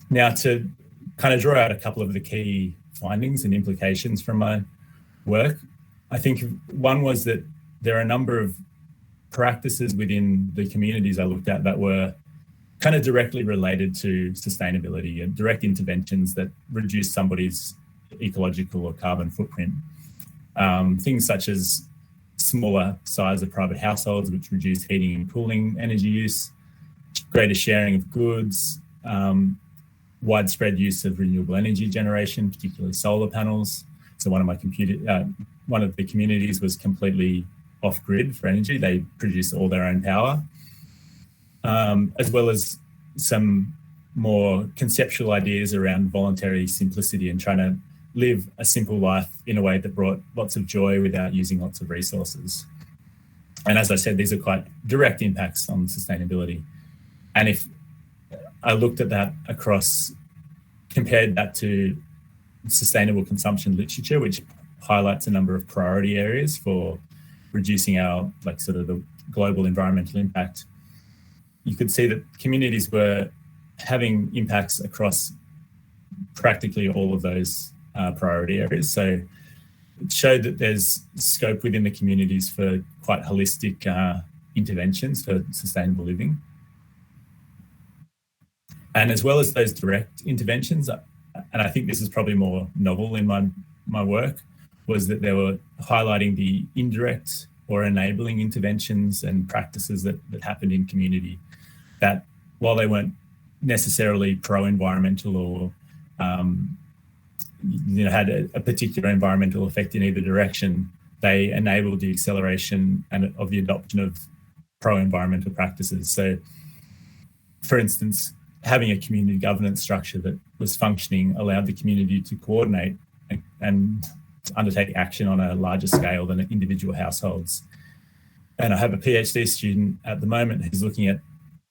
Now, to kind of draw out a couple of the key findings and implications from my work, I think one was that there are a number of practices within the communities I looked at that were kind of directly related to sustainability and direct interventions that reduce somebody's ecological or carbon footprint. Things such as smaller size of private households, which reduce heating and cooling energy use, greater sharing of goods, widespread use of renewable energy generation, particularly solar panels. So one of the communities was completely off-grid for energy. They produce all their own power, as well as some more conceptual ideas around voluntary simplicity and trying to live a simple life in a way that brought lots of joy without using lots of resources. And as I said, these are quite direct impacts on sustainability. And if I looked at that compared that to sustainable consumption literature, which highlights a number of priority areas for reducing our the global environmental impact, you could see that communities were having impacts across practically all of those priority areas. So it showed that there's scope within the communities for quite holistic interventions for sustainable living. And as well as those direct interventions, and I think this is probably more novel in my work, was that they were highlighting the indirect or enabling interventions and practices that happened in community, that while they weren't necessarily pro-environmental or had a particular environmental effect in either direction, they enabled the acceleration of the adoption of pro-environmental practices. So, for instance, having a community governance structure that was functioning allowed the community to coordinate and undertake action on a larger scale than individual households. And I have a PhD student at the moment who's looking at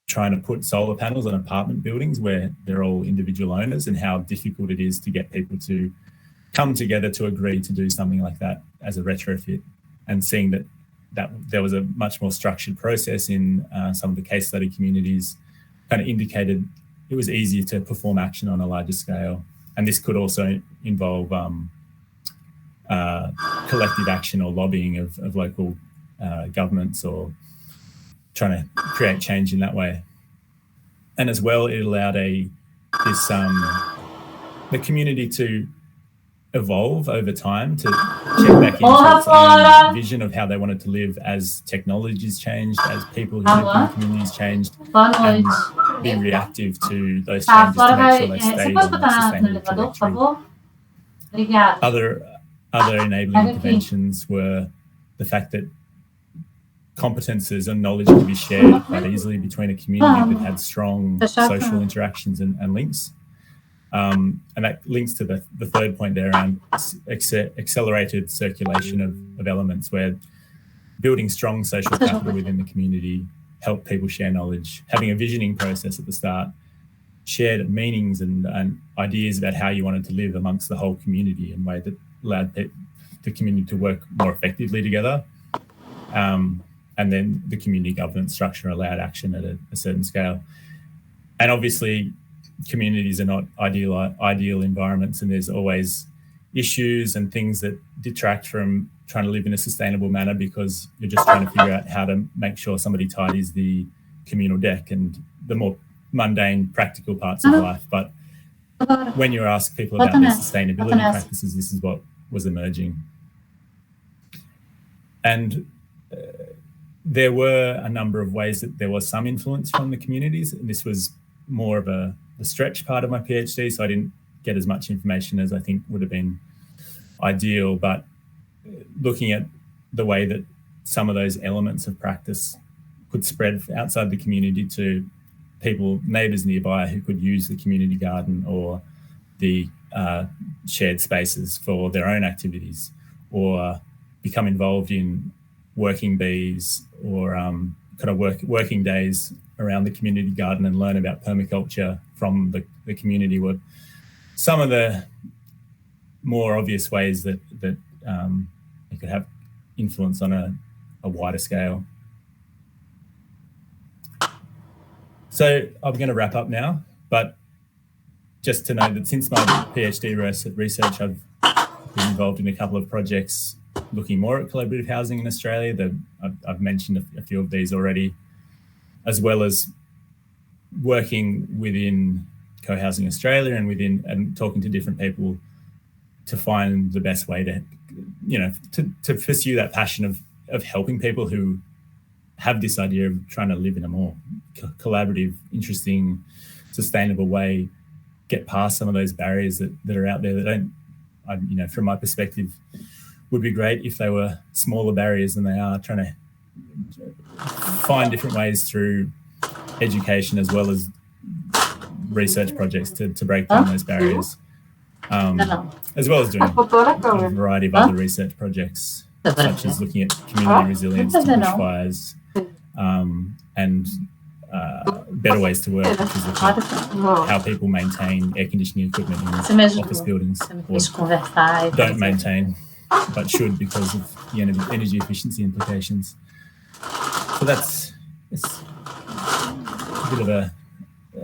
trying to put solar panels on apartment buildings where they're all individual owners, and how difficult it is to get people to come together to agree to do something like that as a retrofit, and seeing that there was a much more structured process in some of the case study communities kind of indicated it was easier to perform action on a larger scale. And this could also involve collective action or lobbying of local governments, or trying to create change in that way. And as well, it allowed the community to evolve over time, to check back into its own vision of how they wanted to live as technologies changed, as people who live in the communities changed, and be reactive to those changes to make sure they stayed on the sustainable trajectory. Other enabling interventions were the fact that competences and knowledge could be shared quite easily between a community that had strong social interactions and links. And that links to the third point there around accelerated circulation of elements, where building strong social capital within the community helped people share knowledge, having a visioning process at the start, shared meanings and ideas about how you wanted to live amongst the whole community in a way that allowed the community to work more effectively together. And then the community governance structure allowed action at a certain scale. And obviously, communities are not ideal environments, and there's always issues and things that detract from trying to live in a sustainable manner, because you're just trying to figure out how to make sure somebody tidies the communal deck and the more mundane, practical parts of life. But when you ask people about their sustainability practices, this is what was emerging. And there were a number of ways that there was some influence from the communities, and this was more of the stretch part of my PhD, so I didn't get as much information as I think would have been ideal. But looking at the way that some of those elements of practice could spread outside the community to people, neighbours nearby, who could use the community garden or the shared spaces for their own activities, or become involved in working bees or kind of working days around the community garden and learn about permaculture from the community, were some of the more obvious ways that it could have influence on a wider scale. So I'm going to wrap up now, but just to know that since my PhD research, I've been involved in a couple of projects looking more at collaborative housing in Australia. I've mentioned a few of these already, as well as working within Co-Housing Australia and talking to different people to find the best way to pursue that passion of helping people who have this idea of trying to live in a more collaborative, interesting, sustainable way, get past some of those barriers that are out there that don't, from my perspective, would be great if they were smaller barriers than they are, trying to find different ways through education as well as research projects to break down those barriers, as well as doing a variety of other research projects, such as looking at community resilience to bushfires, and better ways to work, which is looking at how people maintain air conditioning equipment in office buildings, or don't maintain, but should because of the energy efficiency implications. So it's a bit of a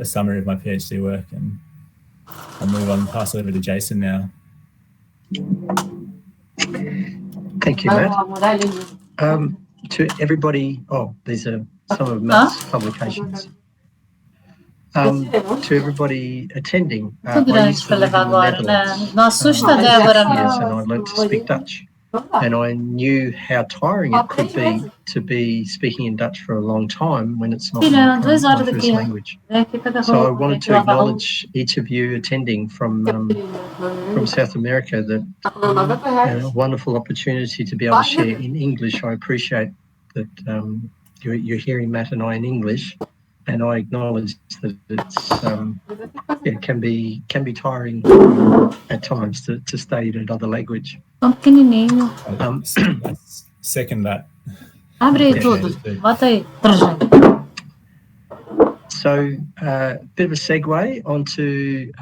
summary of my PhD work, and I'll move on and pass over to Jason now. Thank you, Matt. To everybody, these are some of Matt's publications. To everybody attending, I used to live in the Netherlands for 6 years, and I learned to speak Dutch. And I knew how tiring it could be to be speaking in Dutch for a long time when it's not my first language. So I wanted to acknowledge each of you attending from South America, that a wonderful opportunity to be able to share in English. I appreciate that you're hearing Matt and I in English, and I acknowledge that it can be tiring at times to stay in another language. Second that. So, bit of a segue onto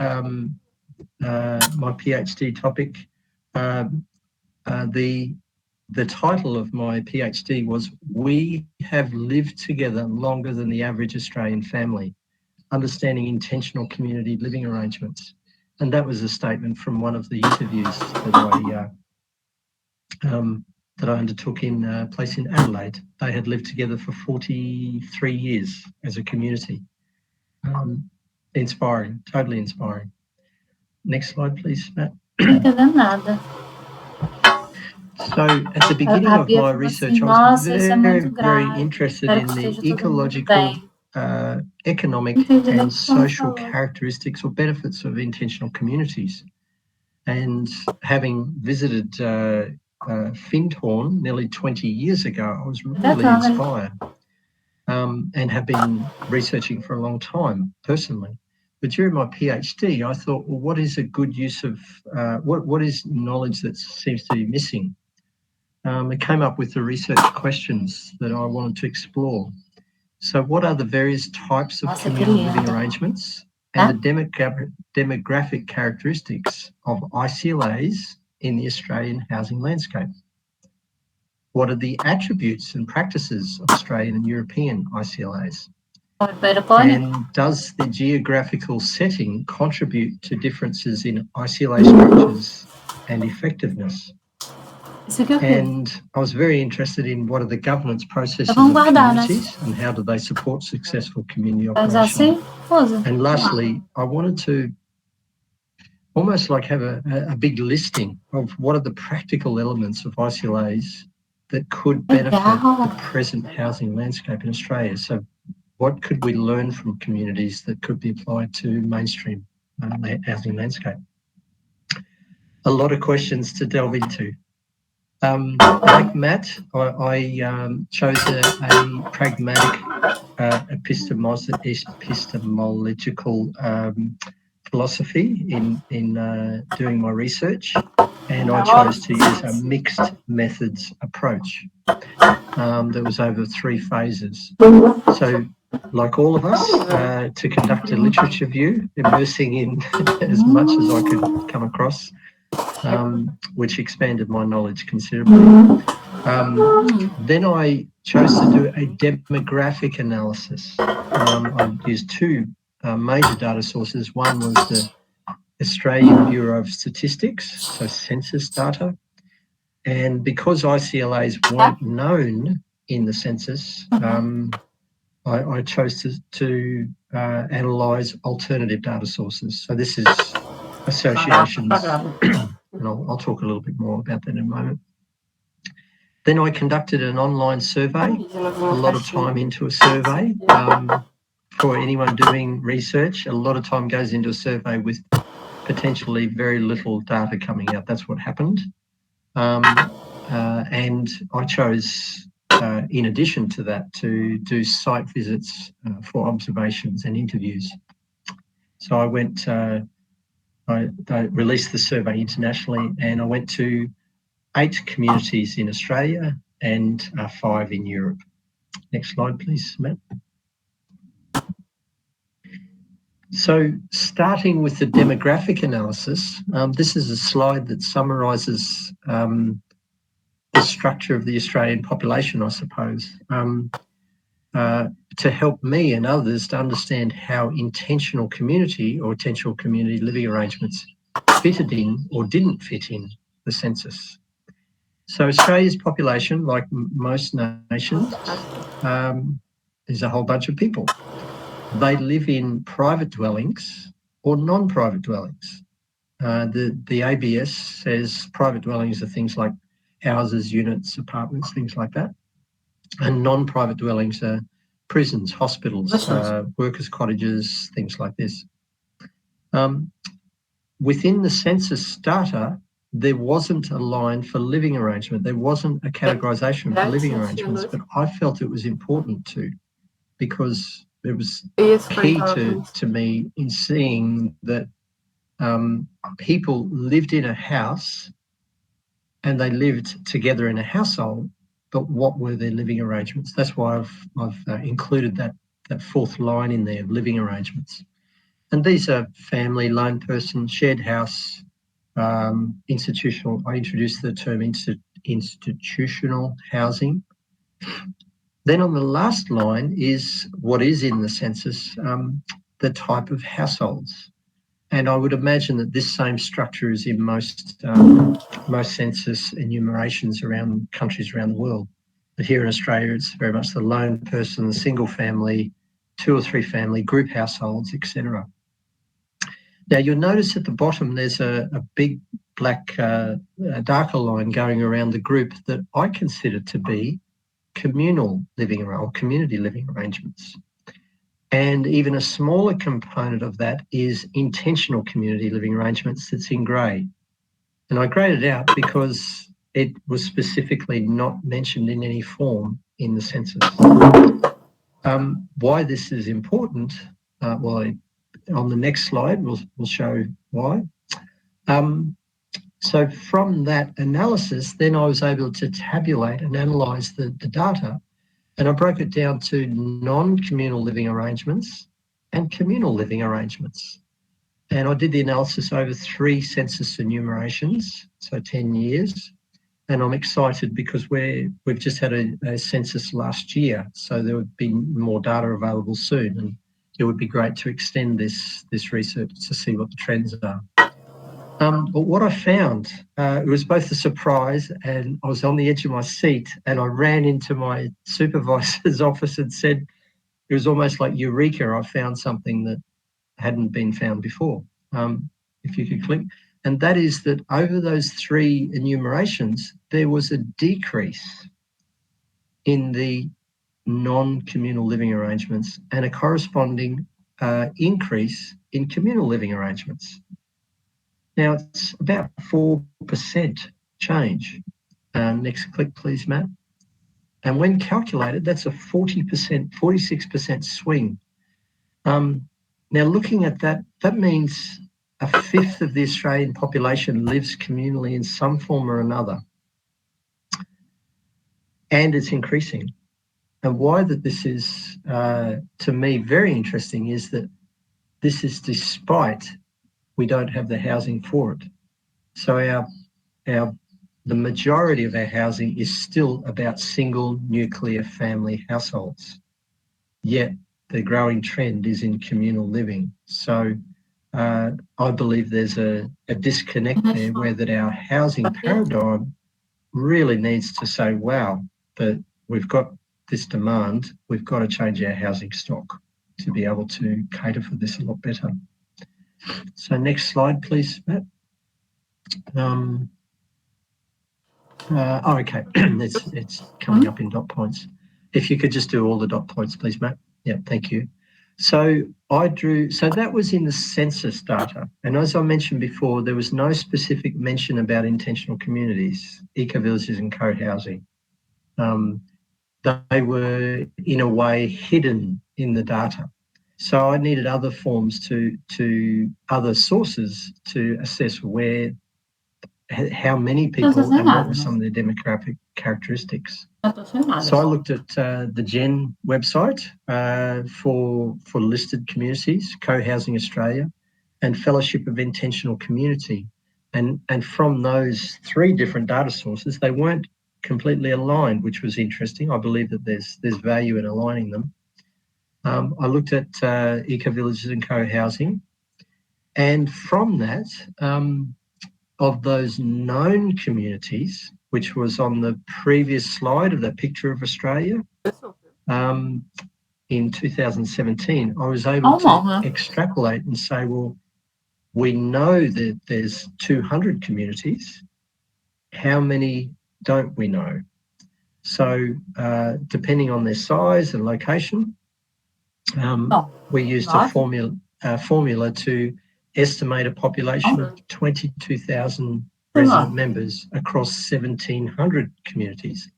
my PhD topic. The title of my PhD was "We Have Lived Together Longer Than the Average Australian Family, Understanding Intentional Community Living Arrangements." And that was a statement from one of the interviews that I undertook in a place in Adelaide. They had lived together for 43 years as a community. Inspiring, totally inspiring. Next slide, please, Matt. So at the beginning of my research, I was very interested in the ecological, economic and social characteristics or benefits of intentional communities. And having visited Findhorn nearly 20 years ago, I was really inspired, and have been researching for a long time personally. But during my PhD, I thought, well, what is a good use of, what is knowledge that seems to be missing? I came up with the research questions that I wanted to explore. So what are the various types of communal living arrangements and the demographic characteristics of ICLAs in the Australian housing landscape? What are the attributes and practices of Australian and European ICLAs? And does the geographical setting contribute to differences in ICLA structures and effectiveness? And I was very interested in what are the governance processes of communities and how do they support successful community operation. And lastly, I wanted to almost like have a big listing of what are the practical elements of ICLAs that could benefit the present housing landscape in Australia. So what could we learn from communities that could be applied to mainstream housing landscape? A lot of questions to delve into. Like Matt, I chose a pragmatic epistemological philosophy in doing my research, and I chose to use a mixed methods approach that was over 3 phases. So, like all of us, to conduct a literature view, immersing in as much as I could come across, which expanded my knowledge considerably. Then I chose to do a demographic analysis. I used 2 major data sources. One was the Australian Bureau of Statistics, so census data. And because ICLAs weren't known in the census, I chose to analyse alternative data sources. So this is associations, and I'll talk a little bit more about that in a moment. Then I conducted an online survey, a lot of time into a survey. For anyone doing research, a lot of time goes into a survey with potentially very little data coming out. That's what happened. And I chose, in addition to that, to do site visits for observations and interviews. So I went, I released the survey internationally, and I went to 8 communities in Australia and 5 in Europe. Next slide, please, Matt. So starting with the demographic analysis, this is a slide that summarises the structure of the Australian population, I suppose, to help me and others to understand how intentional community or intentional community living arrangements fitted in or didn't fit in the census. So Australia's population, like most nations, is a whole bunch of people. They live in private dwellings or non-private dwellings. The ABS says private dwellings are things like houses, units, apartments, things like that. And non-private dwellings are prisons, hospitals, workers' cottages, things like this. Within the census data, there wasn't a line for living arrangement. There wasn't a categorisation for living arrangements, but I felt it was important to, because it was key to me in seeing that people lived in a house and they lived together in a household, but what were their living arrangements? That's why I've included that 4th line in there, living arrangements. And these are family, lone person, shared house, institutional. I introduced the term institutional housing. Then on the last line is what is in the census, the type of households. And I would imagine that this same structure is in most census enumerations around countries around the world. But here in Australia, it's very much the lone person, the single family, 2 or 3 family, group households, etc. Now, you'll notice at the bottom there's a big black darker line going around the group that I consider to be communal living or community living arrangements. And even a smaller component of that is intentional community living arrangements that's in grey. And I greyed it out because it was specifically not mentioned in any form in the census. Why this is important, well, on the next slide, we'll show why. So from that analysis, then I was able to tabulate and analyse the data. And I broke it down to non-communal living arrangements and communal living arrangements. And I did the analysis over 3 census enumerations, so 10 years. And I'm excited because we've just had a census last year, so there would be more data available soon. And it would be great to extend this research to see what the trends are. But what I found, it was both a surprise, and I was on the edge of my seat, and I ran into my supervisor's office and said, it was almost like eureka, I found something that hadn't been found before. If you could click. And that is that over those 3 enumerations, there was a decrease in the non-communal living arrangements and a corresponding increase in communal living arrangements. Now, it's about 4% change. Next click, please, Matt. And when calculated, that's a 46% swing. Now, looking at that, that means 1/5 of the Australian population lives communally in some form or another. And it's increasing. And why that this is, to me, very interesting is that this is despite we don't have the housing for it. So the majority of our housing is still about single nuclear family households, yet the growing trend is in communal living. So I believe there's a disconnect there where that our housing paradigm really needs to say, wow, that we've got this demand, we've got to change our housing stock to be able to cater for this a lot better. So next slide, please, Matt. Okay, it's coming up in dot points. If you could just do all the dot points, please, Matt. Yeah, thank you. So that was in the census data. And as I mentioned before, there was no specific mention about intentional communities, eco-villages and co-housing. They were, in a way, hidden in the data. So I needed other forms other sources to assess how many people and what were some of their demographic characteristics. So I looked at the GEN website for listed communities, Co-Housing Australia, and Fellowship of Intentional Community. And from those 3 different data sources, they weren't completely aligned, which was interesting. I believe that there's value in aligning them. I looked at eco-villages and co-housing, and from that, of those known communities, which was on the previous slide of that picture of Australia, in 2017, I was able to extrapolate and say, well, we know that there's 200 communities. How many don't we know? So depending on their size and location, we used a formula to estimate a population of 22,000 resident members across 1,700 communities.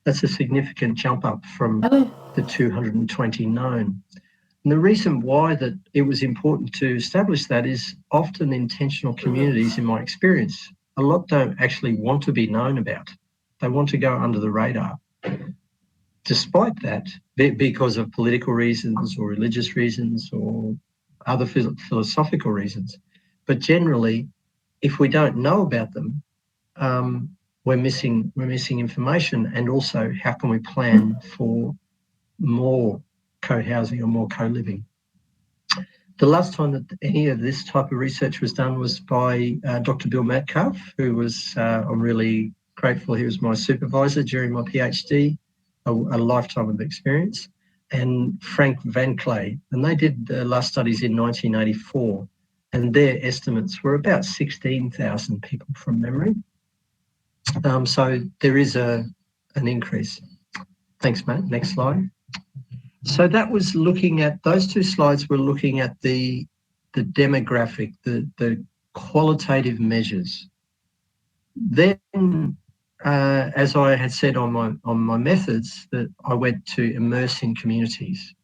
That's a significant jump up from the 220 known. And the reason why that it was important to establish that is often intentional communities, in my experience, a lot don't actually want to be known about. They want to go under the radar. Despite that, because of political reasons or religious reasons or other philosophical reasons. But generally, if we don't know about them, we're missing information, and also how can we plan for more co-housing or more co-living. The last time that any of this type of research was done was by Dr. Bill Metcalf, who was, I'm really grateful, he was my supervisor during my PhD, a lifetime of experience, and Frank Van Clay. And they did the last studies in 1984, and their estimates were about 16,000 people from memory. So there is an increase. Thanks, Matt. Next slide. So that was looking at, those 2 slides were looking at the demographic, the qualitative measures. Then, as I had said on my methods, that I went to immerse in communities.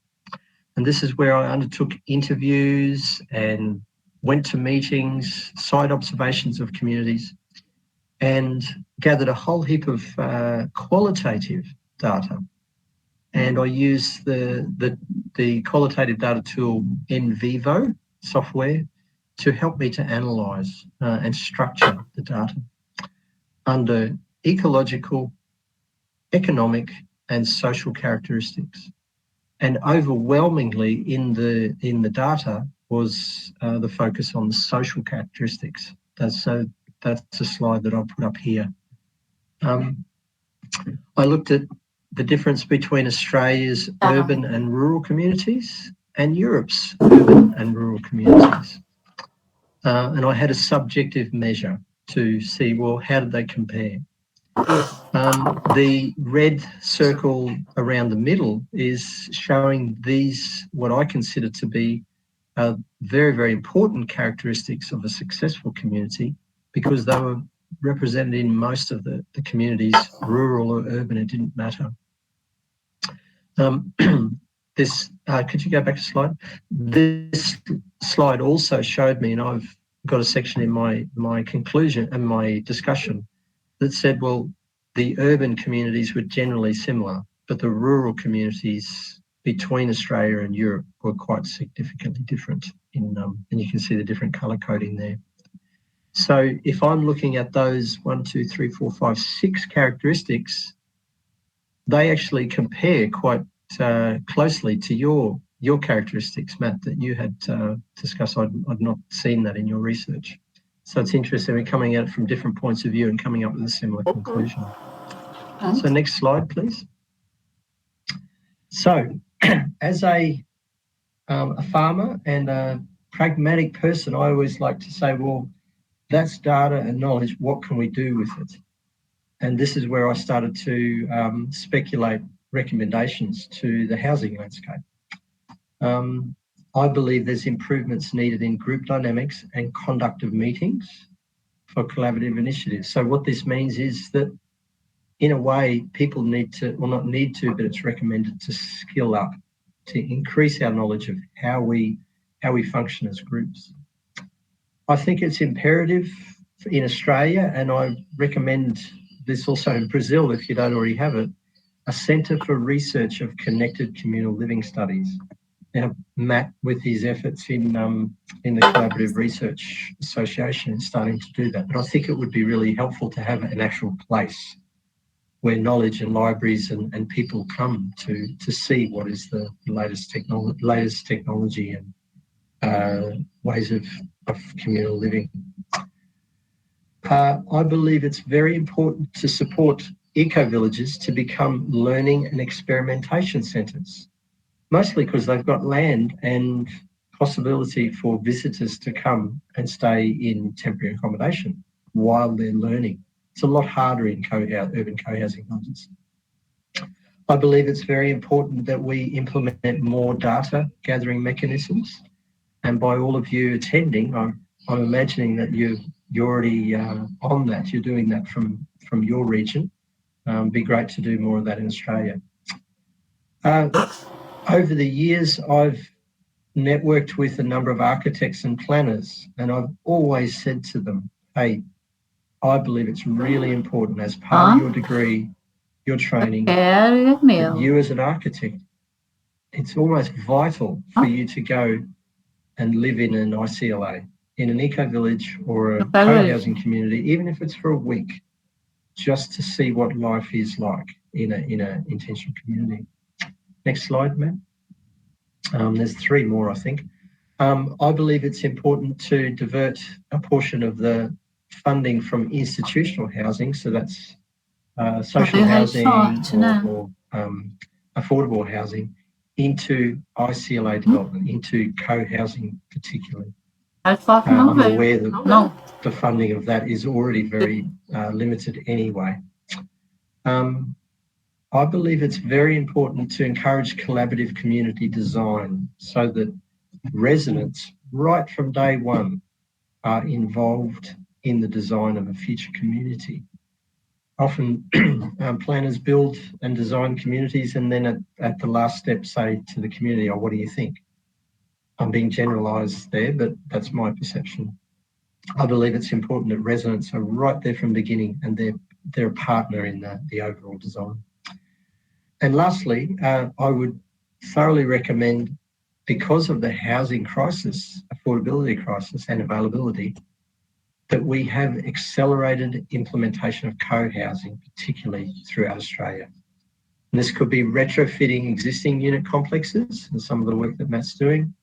And this is where I undertook interviews and went to meetings, site observations of communities, and gathered a whole heap of qualitative data. And I used the qualitative data tool NVivo software to help me to analyse and structure the data under ecological, economic, and social characteristics. And overwhelmingly in the data was the focus on the social characteristics. That's a slide that I'll put up here. I looked at the difference between Australia's urban and rural communities and Europe's urban and rural communities. And I had a subjective measure to see, well, how did they compare? The red circle around the middle is showing these, what I consider to be very, very important characteristics of a successful community, because they were represented in most of the communities, rural or urban, it didn't matter. Could you go back a slide? This slide also showed me, and I've got a section in my conclusion and my discussion that said, well, the urban communities were generally similar, but the rural communities between Australia and Europe were quite significantly different. And you can see the different colour coding there. So if I'm looking at those 1, 2, 3, 4, 5, 6 characteristics, they actually compare quite closely to your characteristics, Matt, that you had discussed. I'd not seen that in your research. So it's interesting, we're coming at it from different points of view and coming up with a similar conclusion. So next slide, please. So as a farmer and a pragmatic person, I always like to say, well, that's data and knowledge. What can we do with it? And this is where I started to speculate recommendations to the housing landscape. I believe there's improvements needed in group dynamics and conduct of meetings for collaborative initiatives. So what this means is that, in a way, people need to, well, not need to, but it's recommended to skill up, to increase our knowledge of how we function as groups. I think it's imperative in Australia, and I recommend this also in Brazil if you don't already have it, a Centre for Research of Connected Communal Living Studies. Now, Matt, with his efforts in the Collaborative Research Association, is starting to do that. But I think it would be really helpful to have an actual place where knowledge and libraries and people come to see what is the latest technology and ways of communal living. I believe it's very important to support eco-villages to become learning and experimentation centres, mostly because they've got land and possibility for visitors to come and stay in temporary accommodation while they're learning. It's a lot harder in urban co-housing villages. I believe it's very important that we implement more data gathering mechanisms. And by all of you attending, I'm imagining that you're already on that. You're doing that from your region. Be great to do more of that in Australia. Over the years, I've networked with a number of architects and planners, and I've always said to them, hey, I believe it's really important as part of your degree, your training, that you as an architect, it's almost vital for you to go and live in an ICLA, in an eco-village or a co-housing community, even if it's for a week, just to see what life is like in an intentional community. Next slide, Matt. There's three more, I think. I believe it's important to divert a portion of the funding from institutional housing, so that's social housing or affordable housing, into ICLA development, into co-housing particularly. I'm aware that the funding of that is already very limited anyway. I believe it's very important to encourage collaborative community design so that residents, right from day one, are involved in the design of a future community. Often planners build and design communities and then at the last step say to the community, oh, what do you think? I'm being generalised there, but that's my perception. I believe it's important that residents are right there from the beginning and they're a partner in the overall design. And lastly, I would thoroughly recommend, because of the housing crisis, affordability crisis and availability, that we have accelerated implementation of co-housing, particularly throughout Australia. And this could be retrofitting existing unit complexes, and some of the work that Matt's doing,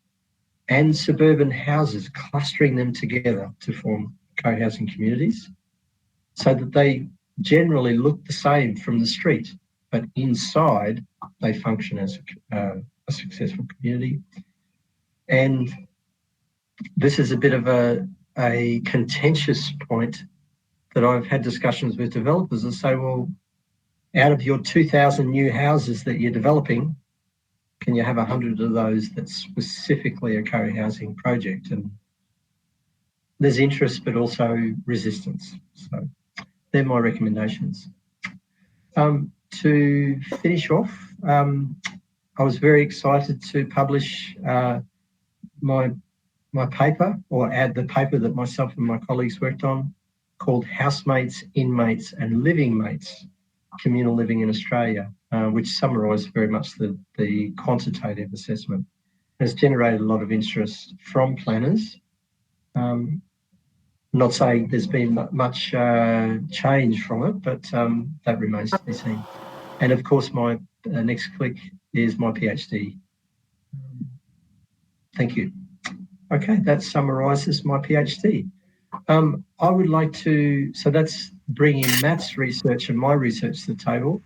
and suburban houses, clustering them together to form co-housing communities so that they generally look the same from the street, but inside they function as a successful community. And this is a bit of a contentious point that I've had discussions with developers and say, well, out of your 2,000 new houses that you're developing, can you have 100 of those that's specifically a co-housing project? And there's interest, but also resistance. So they're my recommendations. To finish off, I was very excited to publish my paper, or add the paper that myself and my colleagues worked on, called Housemates, Inmates and Living Mates, Communal Living in Australia, which summarised very much the quantitative assessment. Has generated a lot of interest from planners. Not saying there's been much change from it, but that remains to be seen. And of course, my next click is my PhD. Thank you. Okay, that summarises my PhD. I would like to, so that's bringing Matt's research and my research to the table.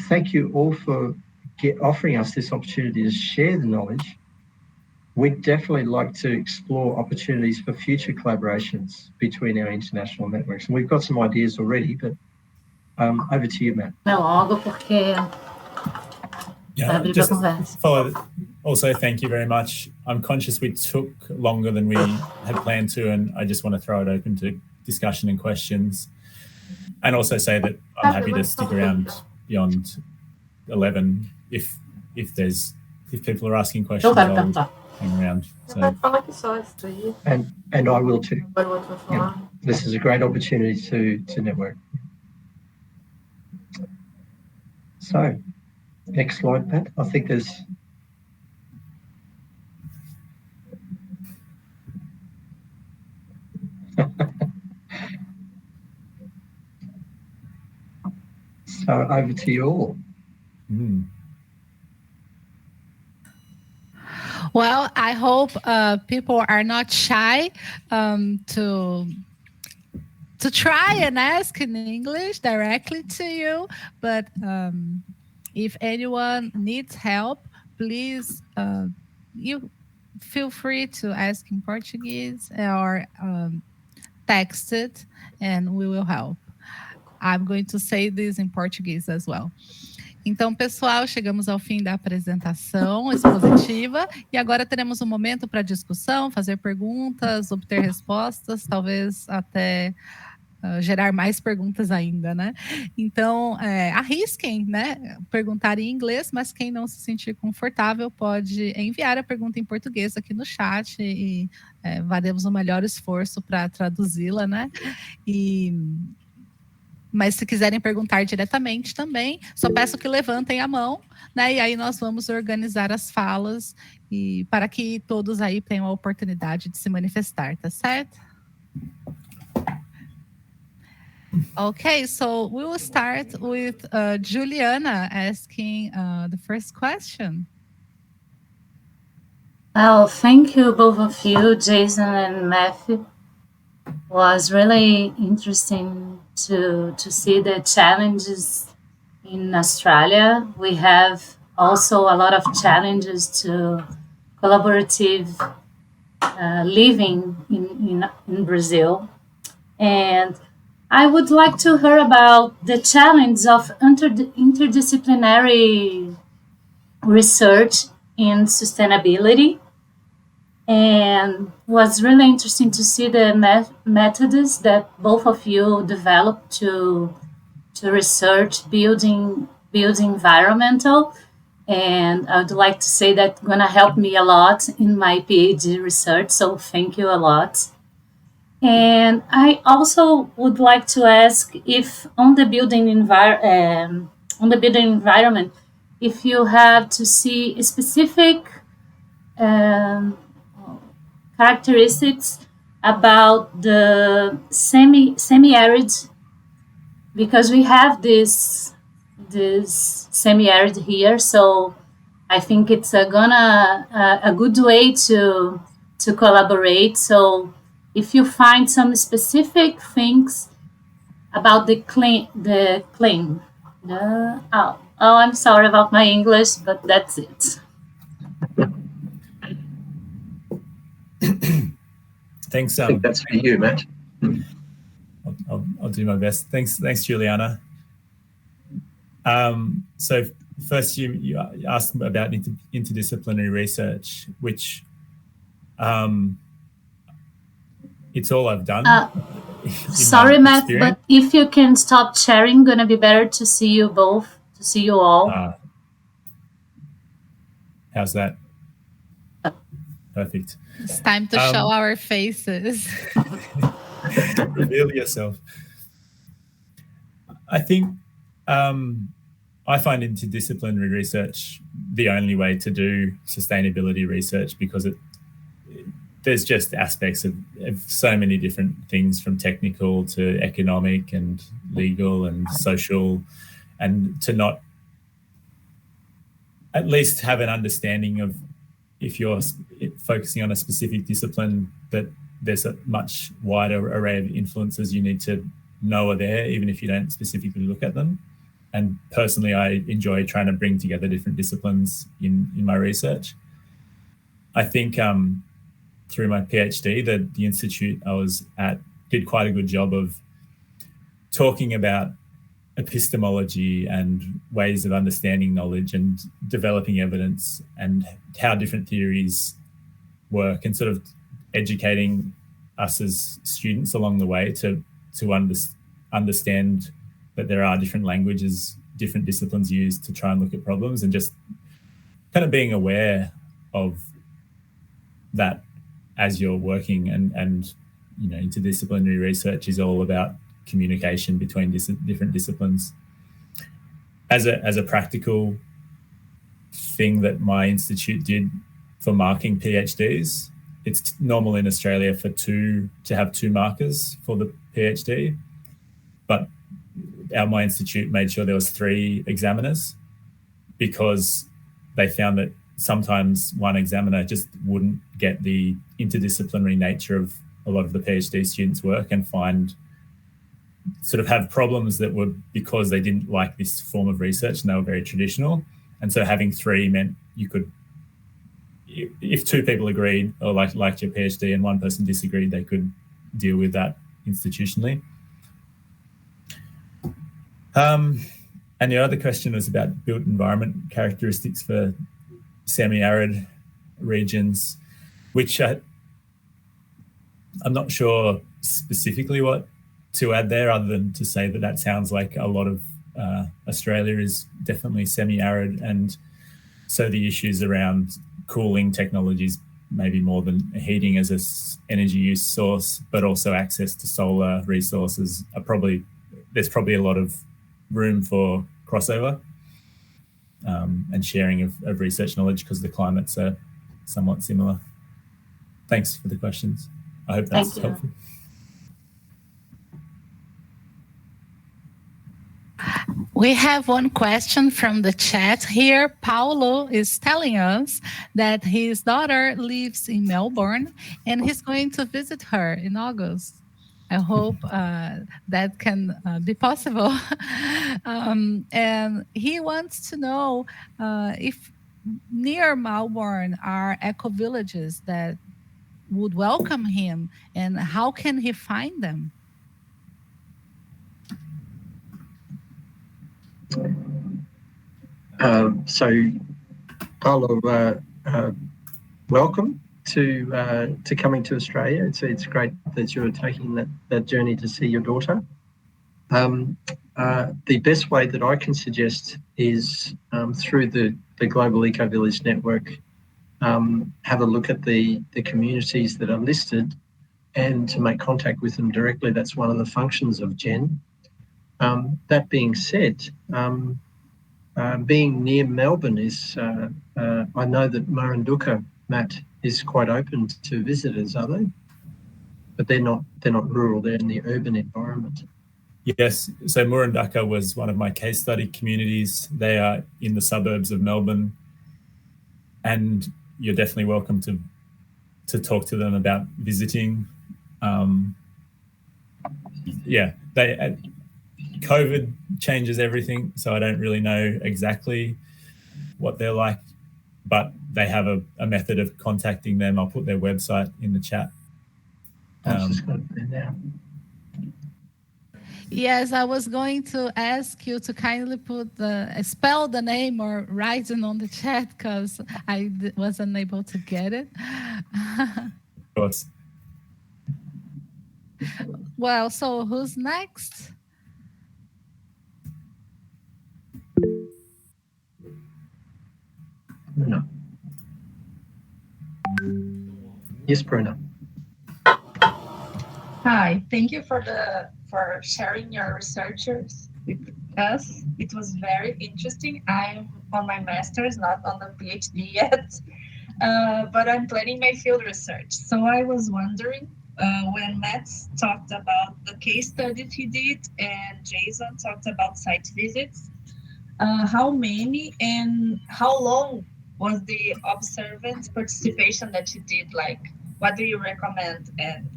Thank you all for offering us this opportunity to share the knowledge, we'd definitely like to explore opportunities for future collaborations between our international networks. And we've got some ideas already, but over to you, Matt. Não, logo porque just also, thank you very much. I'm conscious we took longer than we had planned to, and I just want to throw it open to discussion and questions. And also say that I'm happy to stick around beyond 11 if people are asking questions. I'll hang around. So. And I will too. Yeah. This is a great opportunity to network. So, next slide, Pat. I think there's... So over to you all. Well, I hope people are not shy to try and ask in English directly to you. But if anyone needs help, please you feel free to ask in Portuguese or text it, and we will help. I'm going to say this in Portuguese as well. Então, pessoal, chegamos ao fim da apresentação expositiva e agora teremos um momento para discussão, fazer perguntas, obter respostas, talvez até gerar mais perguntas ainda, né? Então, arrisquem, né? Perguntar em inglês, mas quem não se sentir confortável pode enviar a pergunta em português aqui no chat e faremos o melhor esforço para traduzi-la, né? Mas se quiserem perguntar diretamente também, só peço que levantem a mão, né? E aí nós vamos organizar as falas e para que todos aí tenham a oportunidade de se manifestar, tá certo? Okay, so we will start with Juliana asking the first question. Well, thank you both of you, Jason and Matthew. Was really interesting to see the challenges in Australia. We have also a lot of challenges to collaborative living in Brazil. And I would like to hear about the challenge of interdisciplinary research in sustainability. And was really interesting to see the methods that both of you developed to research building environmental. And I would like to say that's going to help me a lot in my PhD research. So thank you a lot. And I also would like to ask if on the building environment, if you have to see specific characteristics about the semi-arid, because we have this semi-arid here, so I think it's a good way to collaborate. So if you find some specific things about the claim. I'm sorry about my English, but that's it. Thanks. I think that's for you, Matt. I'll do my best. Thanks, Juliana. So first, you asked about interdisciplinary research, which it's all I've done. Sorry, Matt, but if you can stop sharing, gonna be better to see you both, to see you all. How's that? Perfect. It's time to show our faces. Reveal yourself. I think I find interdisciplinary research the only way to do sustainability research, because there's just aspects of so many different things, from technical to economic and legal and social, and to not at least have an understanding of, if you're focusing on a specific discipline, that there's a much wider array of influences you need to know are there, even if you don't specifically look at them. And personally, I enjoy trying to bring together different disciplines in my research. I think through my PhD, the institute I was at did quite a good job of talking about epistemology and ways of understanding knowledge and developing evidence and how different theories work, and sort of educating us as students along the way to understand that there are different languages, different disciplines used to try and look at problems, and just kind of being aware of that as you're working. And you know, interdisciplinary research is all about communication between different disciplines. As a practical thing that my institute did for marking PhDs, it's normal in Australia to have 2 markers for the PhD, but my institute made sure there was 3 examiners, because they found that sometimes one examiner just wouldn't get the interdisciplinary nature of a lot of the PhD students' work and have problems that were because they didn't like this form of research and they were very traditional. And so having 3 meant you could, if 2 people agreed or liked your PhD and one person disagreed, they could deal with that institutionally. And the other question was about built environment characteristics for semi-arid regions, which I'm not sure specifically what to add there, other than to say that sounds like a lot of Australia is definitely semi-arid, and so the issues around cooling technologies, maybe more than heating as an energy use source, but also access to solar resources there's probably a lot of room for crossover and sharing of research knowledge, because the climates are somewhat similar. Thanks for the questions. I hope that's helpful. We have one question from the chat here. Paulo is telling us that his daughter lives in Melbourne and he's going to visit her in August. I hope that can be possible. And he wants to know if near Melbourne are ecovillages that would welcome him, and how can he find them? So, Paulo, welcome to coming to Australia. It's great that you're taking that journey to see your daughter. The best way that I can suggest is through the Global Ecovillage Network. Have a look at the communities that are listed and to make contact with them directly. That's one of the functions of GEN. That being said, being near Melbourne is, I know that Murunduka, Matt, is quite open to visitors, are they? But they're not rural, they're in the urban environment. Yes, so Murunduka was one of my case study communities. They are in the suburbs of Melbourne, and you're definitely welcome to talk to them about visiting. COVID changes everything, so I don't really know exactly what they're like, but they have a method of contacting them. I'll put their website in the chat. Yes, I was going to ask you to kindly spell the name or write it on the chat, because I wasn't able to get it. Of course. Well, so who's next? No. Yes, Bruna. Hi, thank you for sharing your researches with us. It was very interesting. I'm on my master's, not on the PhD yet, but I'm planning my field research. So I was wondering, when Matt talked about the case studies he did and Jason talked about site visits, how many and how long was the observant participation that you did? Like, what do you recommend? And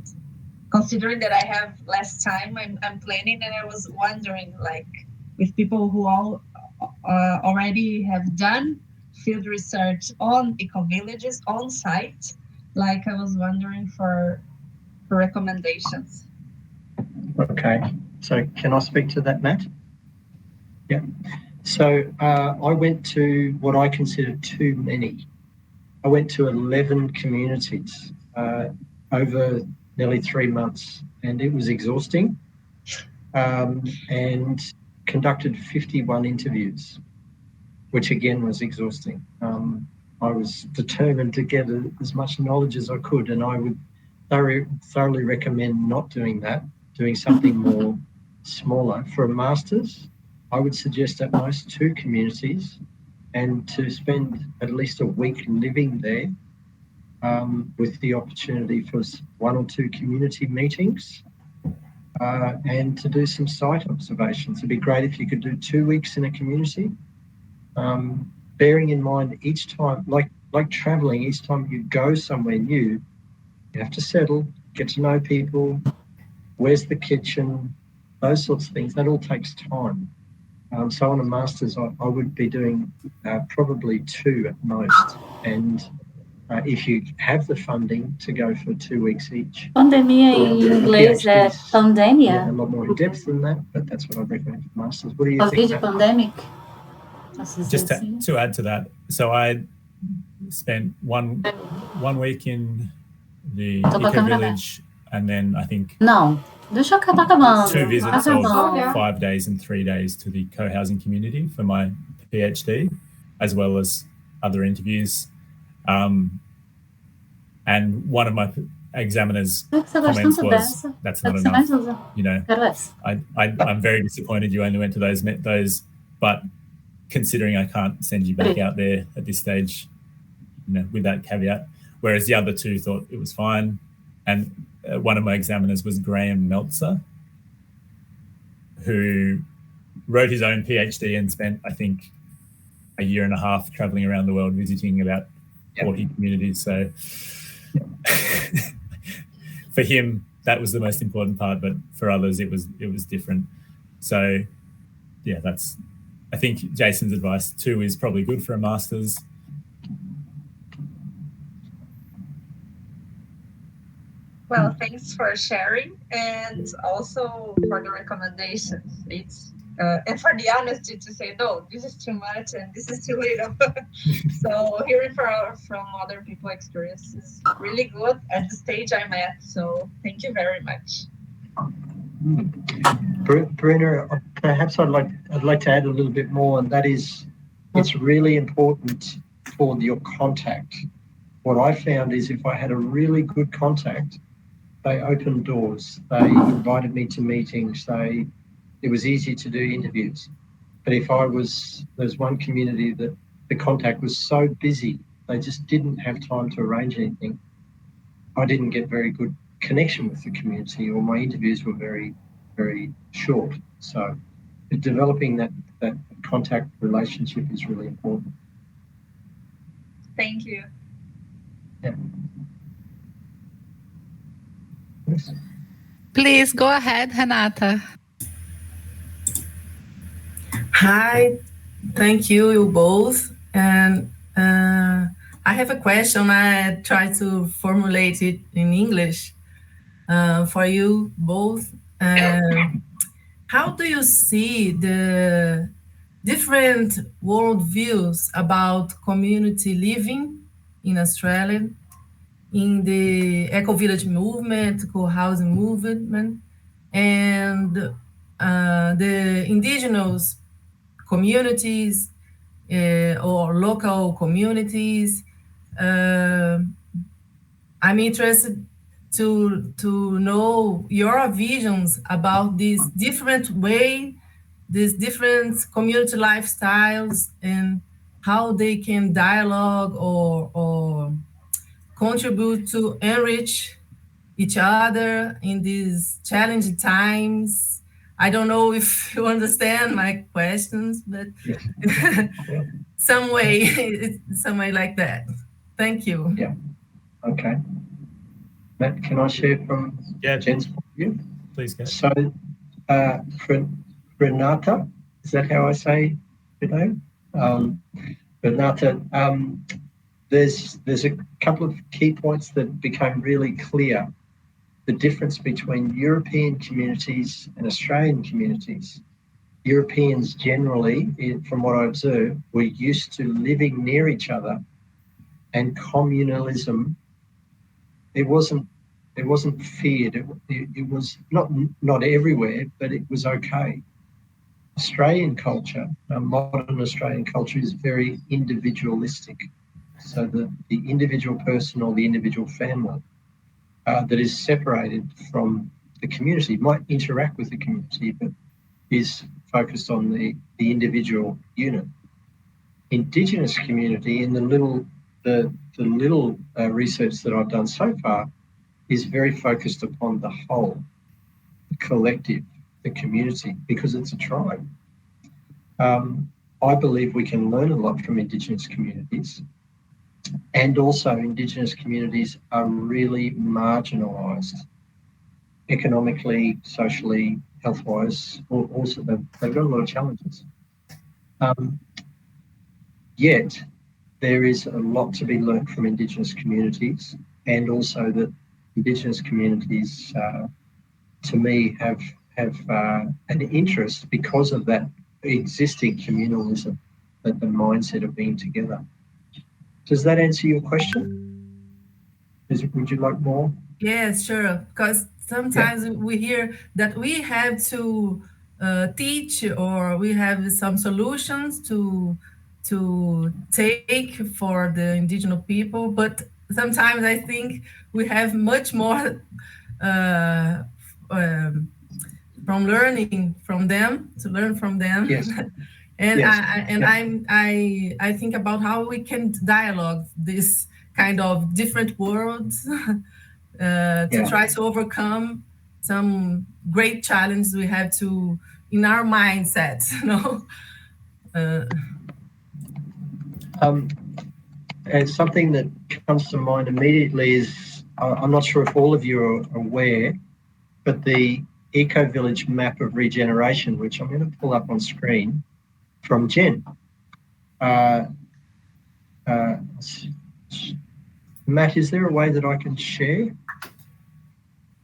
considering that I have less time, I'm planning, and I was wondering, like, with people who all already have done field research on ecovillages on site. Like, I was wondering for recommendations. Okay, so can I speak to that, Matt? Yeah. So I went to what I consider too many. I went to 11 communities over nearly 3 months, and it was exhausting, and conducted 51 interviews, which again was exhausting. I was determined to get as much knowledge as I could, and I would thoroughly recommend not doing that, doing something more smaller. For a master's, I would suggest at most 2 communities, and to spend at least a week living there, with the opportunity for 1 or 2 community meetings, and to do some site observations. It'd be great if you could do 2 weeks in a community, bearing in mind each time, like traveling, each time you go somewhere new, you have to settle, get to know people, where's the kitchen, those sorts of things. That all takes time. So on a master's, I would be doing probably 2 at most. And if you have the funding to go for 2 weeks each. Pandemia em inglês é pandemia. A lot more in depth than that, but that's what I'd recommend for masters. What do you think? COVID pandemic. Just to add to that, so I spent one week in the eco-village, and then I think Não, deixa eu acabar acabando. 2 visits of 5 days and 3 days to the co-housing community for my PhD, as well as other interviews. And one of my examiner's comments was, "That's not enough." You know, I'm very disappointed you only went to those, but considering I can't send you back out there at this stage, you know, with that caveat. Whereas the other 2 thought it was fine. And one of my examiners was Graham Meltzer, who wrote his own PhD and spent, I think, a year and a half traveling around the world visiting about 40 communities. So for him, that was the most important part, but for others, it was different. So yeah, I think Jason's advice 2 is probably good for a master's. Well, thanks for sharing, and also for the recommendations. It's and for the honesty to say, no, this is too much and this is too little. So hearing from other people's experience is really good at the stage I'm at. So thank you very much. Bruno, perhaps I'd like to add a little bit more, and that is, it's really important for your contact. What I found is if I had a really good contact, they opened doors, they invited me to meetings, it was easy to do interviews. But if there's one community that the contact was so busy, they just didn't have time to arrange anything. I didn't get very good connection with the community, or my interviews were very, very short. So developing that contact relationship is really important. Thank you. Yeah. Please go ahead, Renata. Hi, thank you both. And I have a question. I try to formulate it in English for you both. How do you see the different worldviews about community living in Australia, in the eco-village movement, co-housing movement, and the indigenous communities or local communities? I'm interested to know your visions about these different community lifestyles, and how they can dialogue or contribute to enrich each other in these challenging times. I don't know if you understand my questions, but some way like that. Thank you. Yeah. Okay. Matt, can I share from Jen's point of view? Please go. So, for Renata, Is that how I say your name? Bernata, there's a couple of key points that became really clear. The difference between European communities and Australian communities. Europeans generally, from what I observed, were used to living near each other, and communalism, it wasn't feared. It was not everywhere, but it was okay. Australian culture, modern Australian culture, is very individualistic. So the individual person or the individual family that is separated from the community might interact with the community, but is focused on the individual unit. Indigenous community, in the little research that I've done so far, is very focused upon the whole, the collective, the community, because it's a tribe. I believe we can learn a lot from Indigenous communities, and also Indigenous communities are really marginalised economically, socially, health-wise. Also, they've got a lot of challenges. Yet, there is a lot to be learnt from Indigenous communities, and also that Indigenous communities, to me, have an interest because of that existing communalism, that the mindset of being together. Does that answer your question? Would you like more? Yes, sure. Because sometimes we hear that we have to teach, or we have some solutions to take for the indigenous people, but sometimes I think we have much more from learning from them, to learn from them. Yes. And yes. I think about how we can dialogue this kind of different worlds to try to overcome some great challenges we have to in our mindset, you know. And something that comes to mind immediately is, I'm not sure if all of you are aware, but the Ecovillage map of regeneration, which I'm going to pull up on screen from Jen. Matt, is there a way that I can share?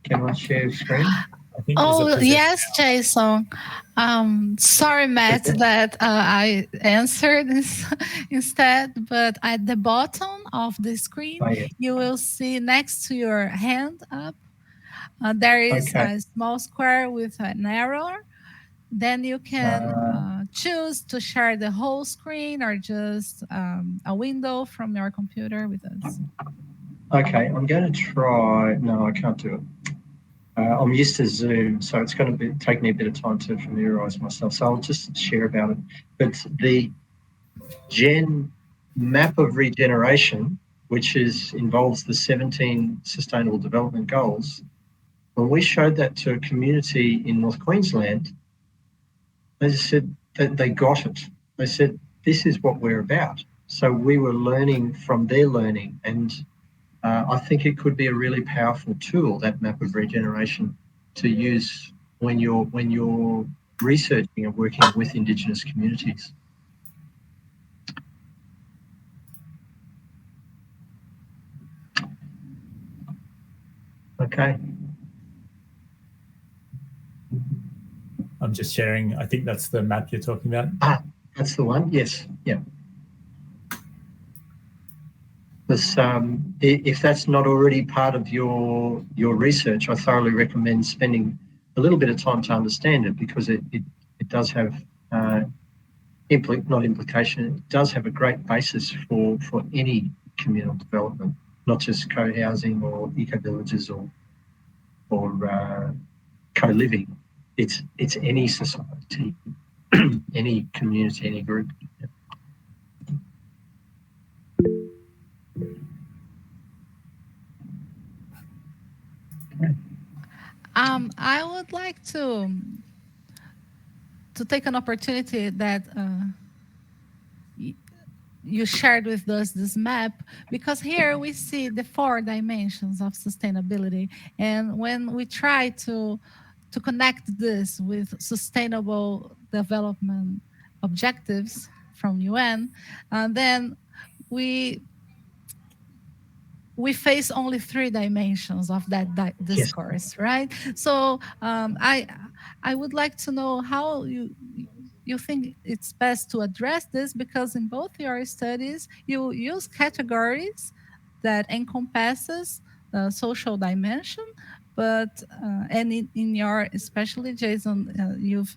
Can I share screen? Oh, yes, Jason. Sorry, Matt, that I answered this instead, but at the bottom of the screen, you will see next to your hand up, there is a small square with an arrow. Then you can choose to share the whole screen or just a window from your computer with us. Okay, I'm going to try. No, I can't do it. I'm used to Zoom, so it's going to take me a bit of time to familiarise myself. So I'll just share about it. But the Gen map of regeneration, which involves the 17 Sustainable Development Goals, when we showed that to a community in North Queensland, they just said that they got it. They said, this is what we're about. So we were learning from their learning, and I think it could be a really powerful tool, that map of regeneration, to use when you're researching and working with Indigenous communities. Okay. I'm just sharing. I think that's the map you're talking about. That's the one. Yes. Yeah. If that's not already part of your research, I thoroughly recommend spending a little bit of time to understand it, because it does have it does have a great basis for any communal development, not just co-housing or eco-villages or co-living. It's any society, any community, any group. I would like to take an opportunity that you shared with us this map, because here we see the 4 dimensions of sustainability, and when we try to connect this with sustainable development objectives from UN, then we face only 3 dimensions of that discourse, right? So I would like to know how you think it's best to address this, because in both your studies you use categories that encompasses the social dimension, but and in your, especially Jason, you've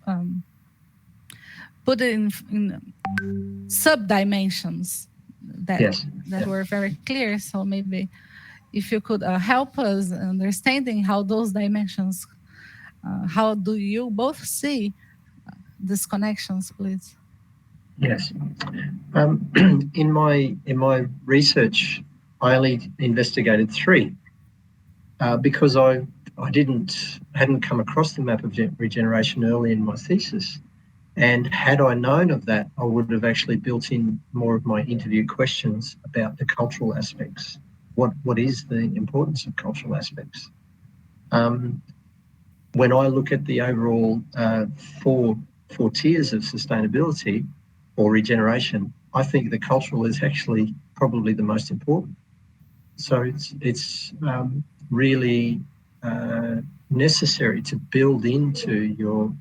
put it in sub-dimensions that were very clear. So maybe if you could help us understanding how those dimensions, how do you both see these connections, please? Yes. In my research, I only investigated 3 because I hadn't come across the map of regeneration early in my thesis. And had I known of that, I would have actually built in more of my interview questions about the cultural aspects. What is the importance of cultural aspects? When I look at the overall 4 tiers of sustainability or regeneration, I think the cultural is actually probably the most important. So it's really necessary to build into your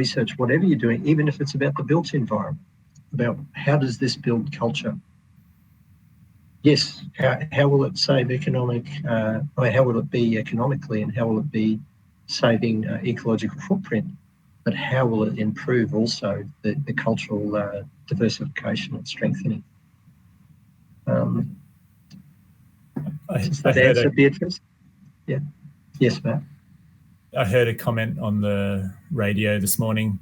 research, whatever you're doing, even if it's about the built environment, about how does this build culture? Yes, how will it save economic, how will it be economically, and how will it be saving ecological footprint? But how will it improve also the cultural diversification and strengthening? Does that answer, Beatrice? Yeah. Yes, Matt. I heard a comment on the radio this morning.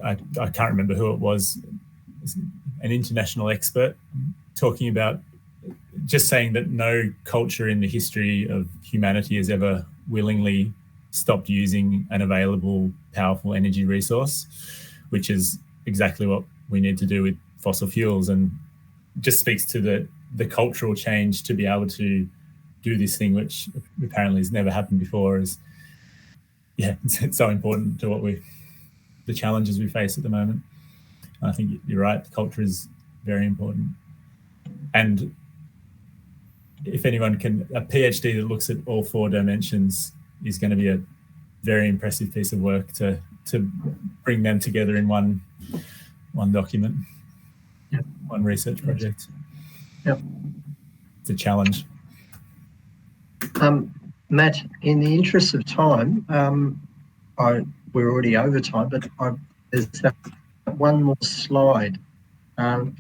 I can't remember who it was, an international expert talking about just saying that no culture in the history of humanity has ever willingly stopped using an available, powerful energy resource, which is exactly what we need to do with fossil fuels, and just speaks to the cultural change to be able to do this thing, which apparently has never happened before. It's so important to the challenges we face at the moment. And I think you're right, culture is very important. And if anyone can, a PhD that looks at all 4 dimensions is going to be a very impressive piece of work to bring them together in one document, one research project. Yep. It's a challenge. Matt, in the interest of time, we're already over time, but there's that one more slide.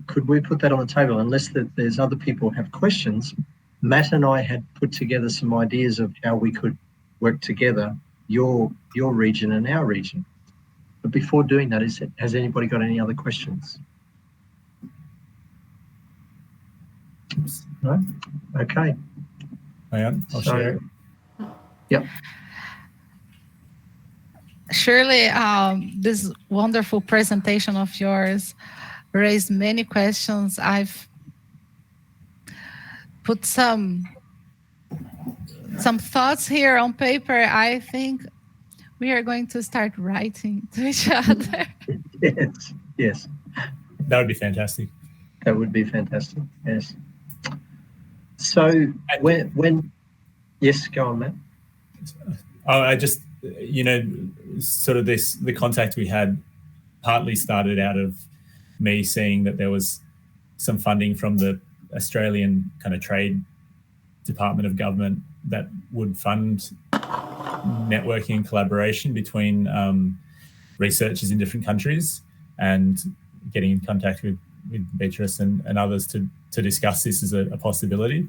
Could we put that on the table? Unless there's other people who have questions. Matt and I had put together some ideas of how we could work together, your region and our region. But before doing that, has anybody got any other questions? No? Okay. Hang on, I'll share it. Yep. Surely this wonderful presentation of yours raised many questions. I've put some thoughts here on paper. I think we are going to start writing to each other. Yes. That would be fantastic. That would be fantastic, yes. So when yes, go on, Matt. I just, sort of the contact we had partly started out of me seeing that there was some funding from the Australian kind of trade department of government that would fund networking and collaboration between researchers in different countries, and getting in contact with Beatrice and others to discuss this as a possibility.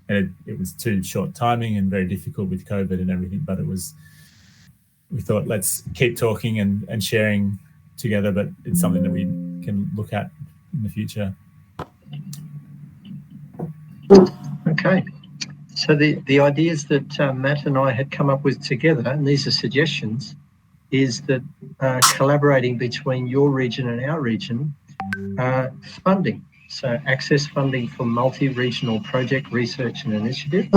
And it was too short timing and very difficult with COVID and everything, but we thought, let's keep talking and sharing together, but it's something that we can look at in the future. Okay. So the ideas that Matt and I had come up with together, and these are suggestions, is that collaborating between your region and our region, funding. So access funding for multi-regional project research and initiatives.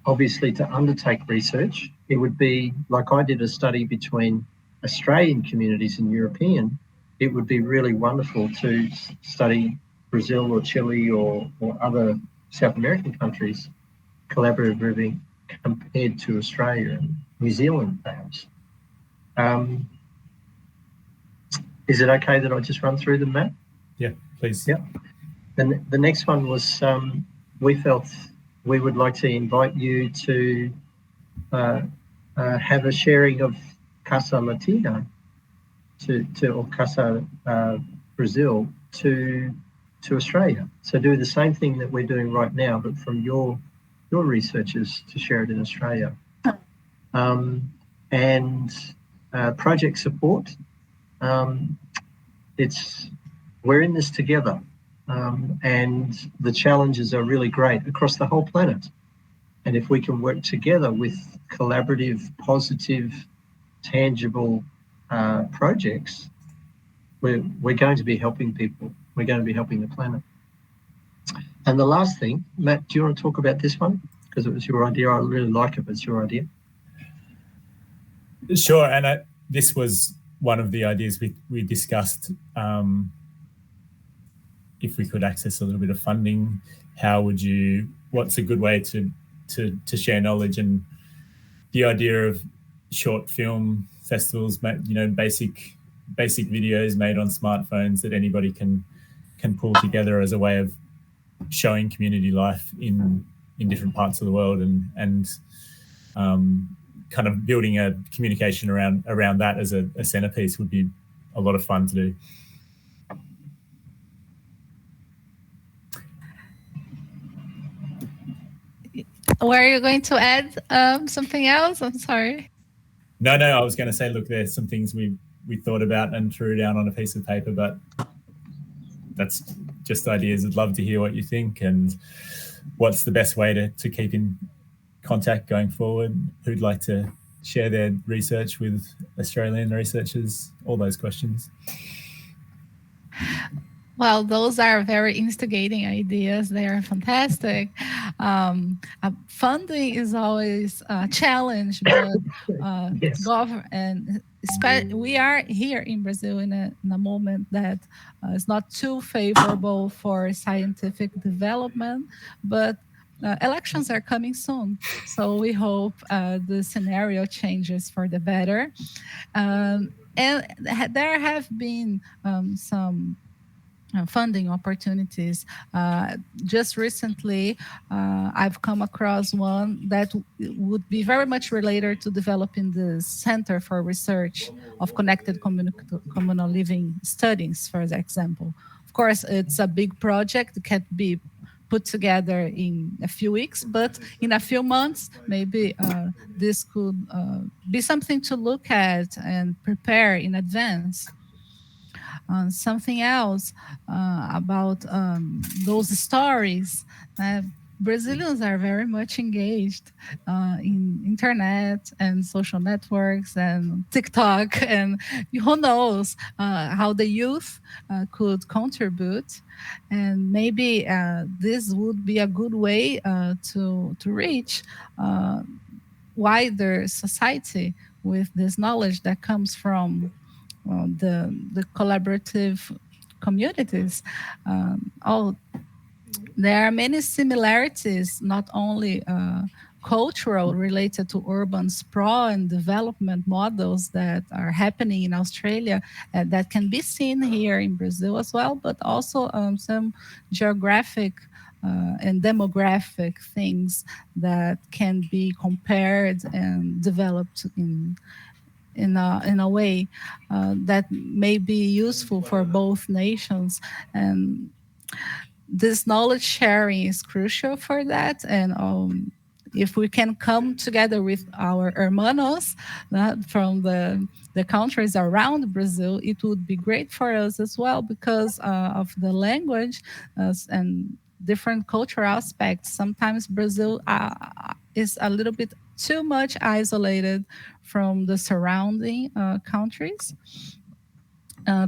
Obviously to undertake research, it would be like I did a study between Australian communities and European. It would be really wonderful to study Brazil or Chile or other South American countries collaborative living compared to Australia and New Zealand, perhaps. Is it okay that I just run through them, Matt? Yeah, please. Yeah. And the next one was we felt we would like to invite you to have a sharing of CASA Latina or CASA Brazil to Australia. So do the same thing that we're doing right now, but from your researchers to share it in Australia. And project support. We're in this together, and the challenges are really great across the whole planet. And if we can work together with collaborative, positive, tangible projects, we're going to be helping people. We're going to be helping the planet. And the last thing, Matt, do you want to talk about this one? Because it was your idea. I really like it, but it's your idea. Sure, and this was one of the ideas we discussed. If we could access a little bit of funding, what's a good way to share knowledge? And the idea of short film festivals, basic videos made on smartphones that anybody can pull together as a way of showing community life in different parts of the world, and kind of building a communication around that as a centerpiece would be a lot of fun to do. Were you going to add something else? I'm sorry. No, I was going to say, look, there's some things we thought about and threw down on a piece of paper, but that's just ideas. I'd love to hear what you think and what's the best way to keep in contact going forward, who'd like to share their research with Australian researchers, all those questions. Well, those are very instigating ideas. They are fantastic. Funding is always a challenge, but Yes. we are here in Brazil in a moment that is not too favorable for scientific development, but elections are coming soon. So we hope the scenario changes for the better. And there have been some funding opportunities. Just recently, I've come across one that would be very much related to developing the Center for Research of Connected Communal Living Studies, for example. Of course, it's a big project. It can't be put together in a few weeks, but in a few months, maybe this could be something to look at and prepare in advance. Something else about those stories. Brazilians are very much engaged in internet and social networks and TikTok, and who knows how the youth could contribute. And maybe this would be a good way to reach wider society with this knowledge that comes from the collaborative communities. There are many similarities, not only cultural related to urban sprawl and development models that are happening in Australia that can be seen here in Brazil as well, but also some geographic and demographic things that can be compared and developed in a way that may be useful for both nations. And this knowledge sharing is crucial for that. And if we can come together with our hermanos from the countries around Brazil, it would be great for us as well because of the language and different cultural aspects. Sometimes Brazil is a little bit too much isolated from the surrounding countries.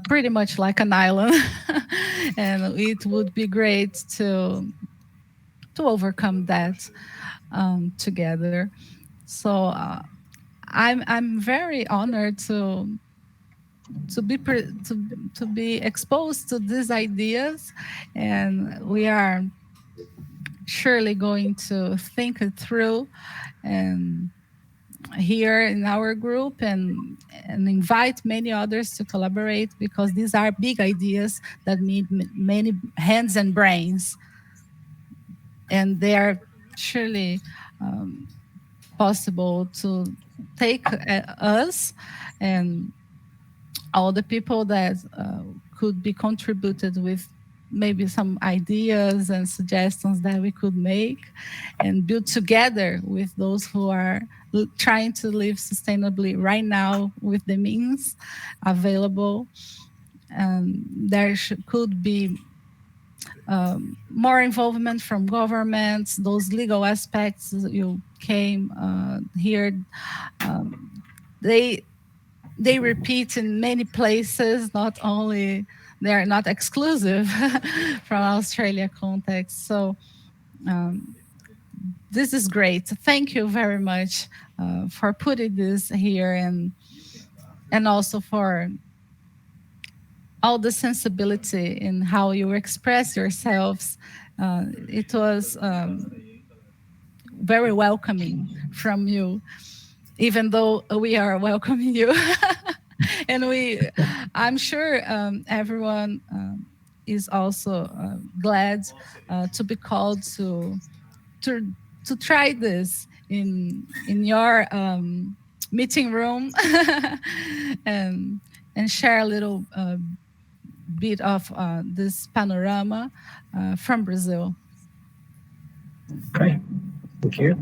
Pretty much like an island. And it would be great to overcome that together. So I'm very honored to be exposed to these ideas, and we are surely going to think it through and here in our group and invite many others to collaborate, because these are big ideas that need many hands and brains, and they are surely possible to take us and all the people that could be contributed with maybe some ideas and suggestions that we could make and build together with those who are trying to live sustainably right now with the means available. There could be more involvement from governments, those legal aspects you came here. They repeat in many places, not only, they're not exclusive from Australia context. So this is great. Thank you very much for putting this here, and also for all the sensibility in how you express yourselves. It was very welcoming from you, even though we are welcoming you. And I'm sure everyone is also glad to be called to try this in your meeting room and share a little bit of this panorama from Brazil. Great, thank you.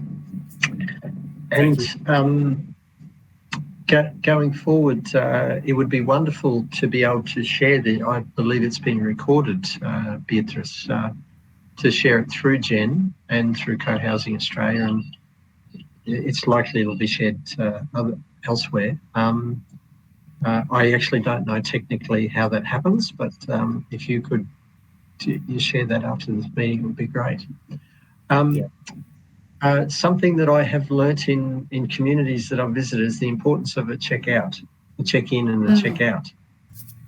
And going forward, it would be wonderful to be able to share I believe it's been recorded, Beatrice, to share it through Jen and through Co-Housing Australia, and it's likely it'll be shared elsewhere. I actually don't know technically how that happens, but if you could you share that after this meeting, it would be great. Something that I have learnt in communities that I've visited is the importance of a check-out, a check-in and a check-out.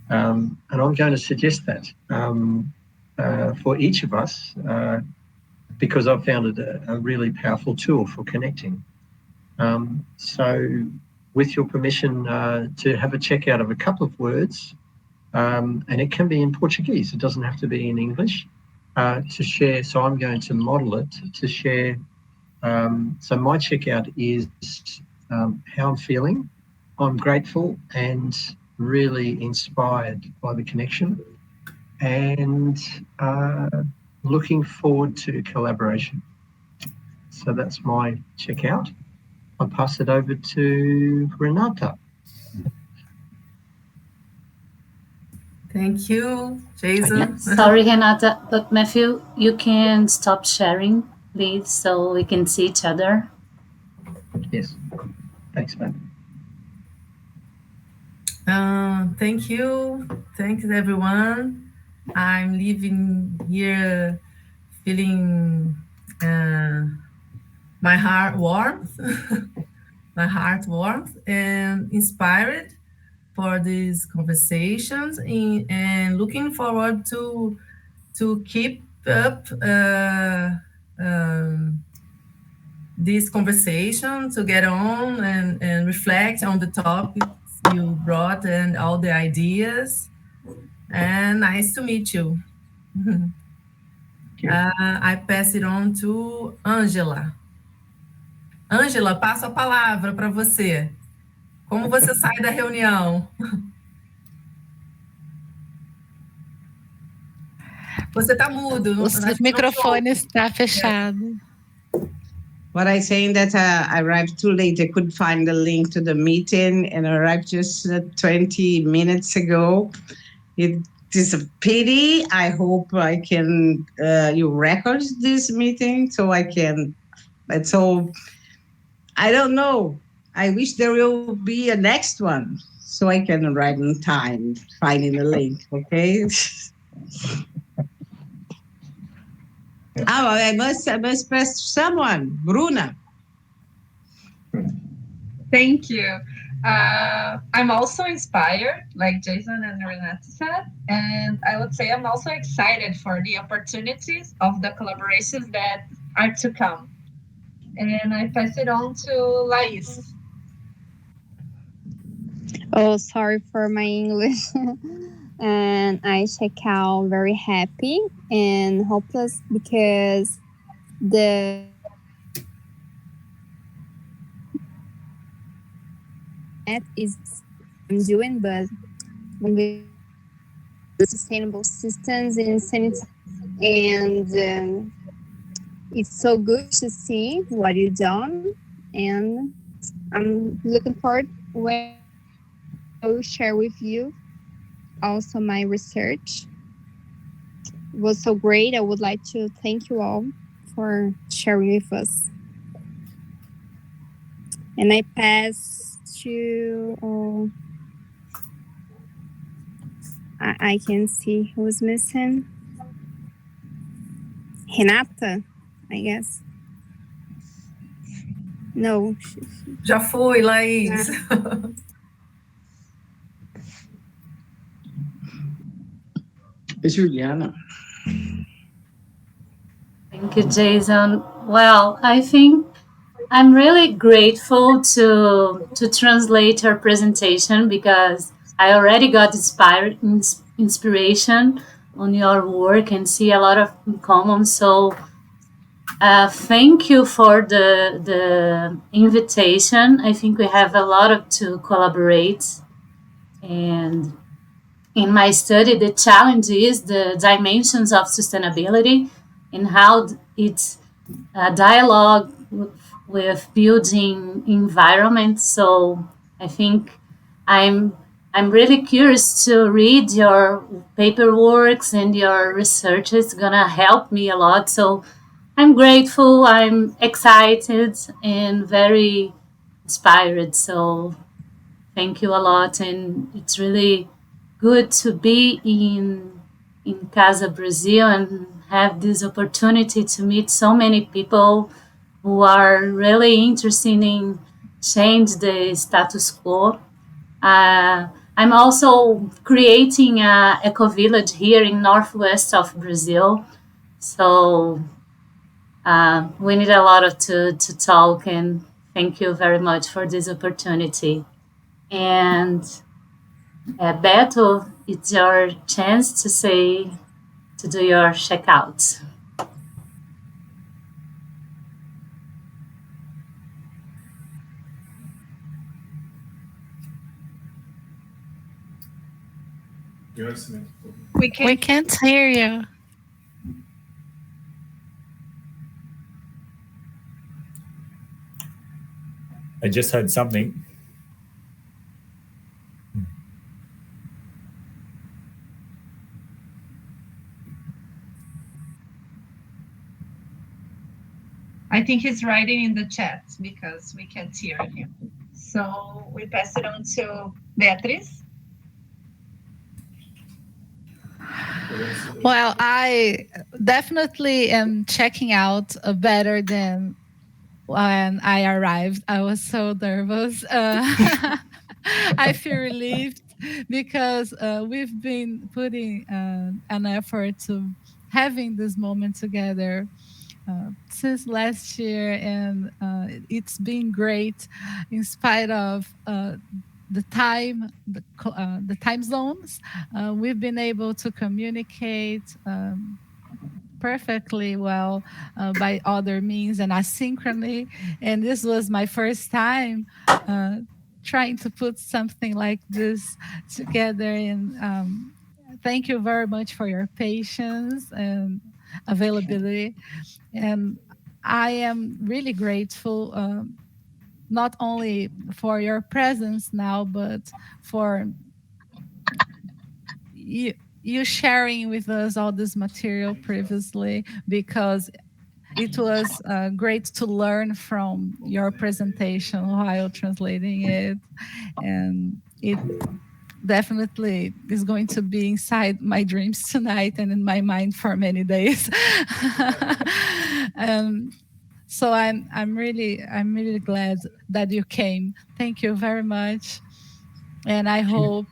And I'm going to suggest that for each of us, because I've found it a really powerful tool for connecting. So with your permission to have a check-out of a couple of words, and it can be in Portuguese, it doesn't have to be in English, to share. So I'm going to model it to share. So my checkout is how I'm feeling. I'm grateful and really inspired by the connection, and looking forward to collaboration. So that's my checkout. I'll pass it over to Renata. Thank you, Jason. Sorry, Renata, but Matthew, you can stop sharing, please, so we can see each other. Yes. Thanks, Matt. Thank you. Thanks, everyone. I'm leaving here feeling my heart warmth, and inspired for these conversations, and looking forward to keep up this conversation, to get on and reflect on the topics you brought and all the ideas. And nice to meet you. I pass it on to Angela. Angela, passo a palavra para você. Como você sai da reunião? Você está mudo. O microfone está fechado. What I saying that I arrived too late. I couldn't find the link to the meeting, and I arrived just 20 minutes ago. It is a pity. I hope I can you record this meeting so I can. But so I don't know. I wish there will be a next one so I can arrive in time finding the link. Okay. I must press someone. Bruna. Thank you. I'm also inspired, like Jason and Renata said, and I would say I'm also excited for the opportunities of the collaborations that are to come. And I pass it on to Lais. Oh, sorry for my English. And I check out very happy and hopeless because the net is I'm doing, but when we sustainable systems and sanitary, and it's so good to see what you've done, and I'm looking forward when I will share with you also my research. It was so great. I would like to thank you all for sharing with us. And I pass to I can see who's missing. Renata, I guess. No. Já foi, Laís. It's Juliana. Thank you, Jason. Well, I think I'm really grateful to translate her presentation because I already got inspiration on your work and see a lot of in common. So thank you for the invitation. I think we have a lot to collaborate. And in my study, the challenge is the dimensions of sustainability and how it's a dialogue with building environment. So I think I'm really curious to read your paperworks, and your research is gonna help me a lot. So I'm grateful, I'm excited, and very inspired. So thank you a lot, and it's really good to be in CASA Brasil and have this opportunity to meet so many people who are really interested in change the status quo. I'm also creating a eco-village here in northwest of Brazil. So we need a lot to talk, and thank you very much for this opportunity. And Beto, it's your chance to do your checkout. We can't hear you. I just heard something. I think he's writing in the chat because we can't hear him. So we pass it on to Beatriz. Well, I definitely am checking out better than when I arrived. I was so nervous. I feel relieved because we've been putting an effort to having this moment together since last year, and it's been great in spite of the time zones. We've been able to communicate perfectly well by other means and asynchronously. And this was my first time trying to put something like this together. And thank you very much for your patience and availability. And I am really grateful, not only for your presence now, but for you sharing with us all this material previously, because it was great to learn from your presentation while translating it. And it definitely is going to be inside my dreams tonight and in my mind for many days. So I'm really glad that you came. Thank you very much, and I hope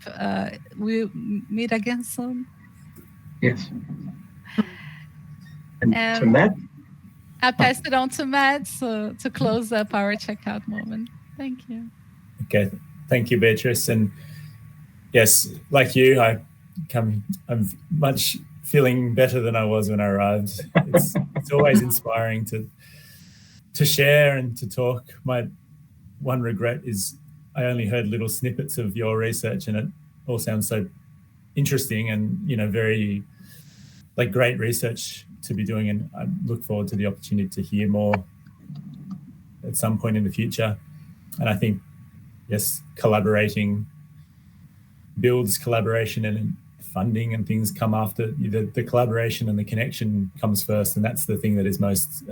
we'll meet again soon. Yes. And to Matt? I pass it on to Matt to close up our checkout moment. Thank you. Okay, thank you, Beatrice. And yes, like you, I'm much feeling better than I was when I arrived. It's always inspiring to share and to talk. My one regret is I only heard little snippets of your research, and it all sounds so interesting and very like great research to be doing. And I look forward to the opportunity to hear more at some point in the future. And I think, yes, collaborating builds collaboration, and funding and things come after. The collaboration and the connection comes first, and that's the thing that is most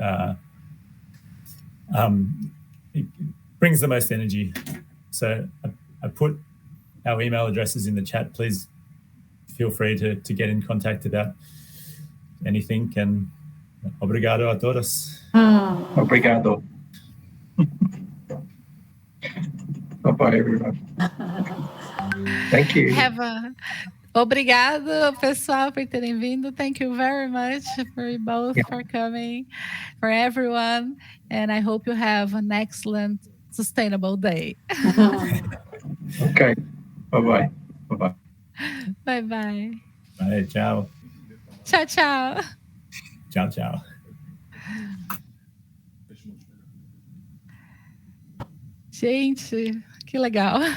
it brings the most energy. So I put our email addresses in the chat. Please feel free to get in contact about anything. And obrigado a todos. Obrigado. Bye-bye, everyone. Thank you. Obrigado, pessoal, por terem vindo. Thank you very much for you both for coming, for everyone. And I hope you have an excellent, sustainable day. Okay. Bye-bye. Bye-bye. Bye-bye. Bye, ciao. Tchau, tchau. Ciao, ciao. Gente, que legal.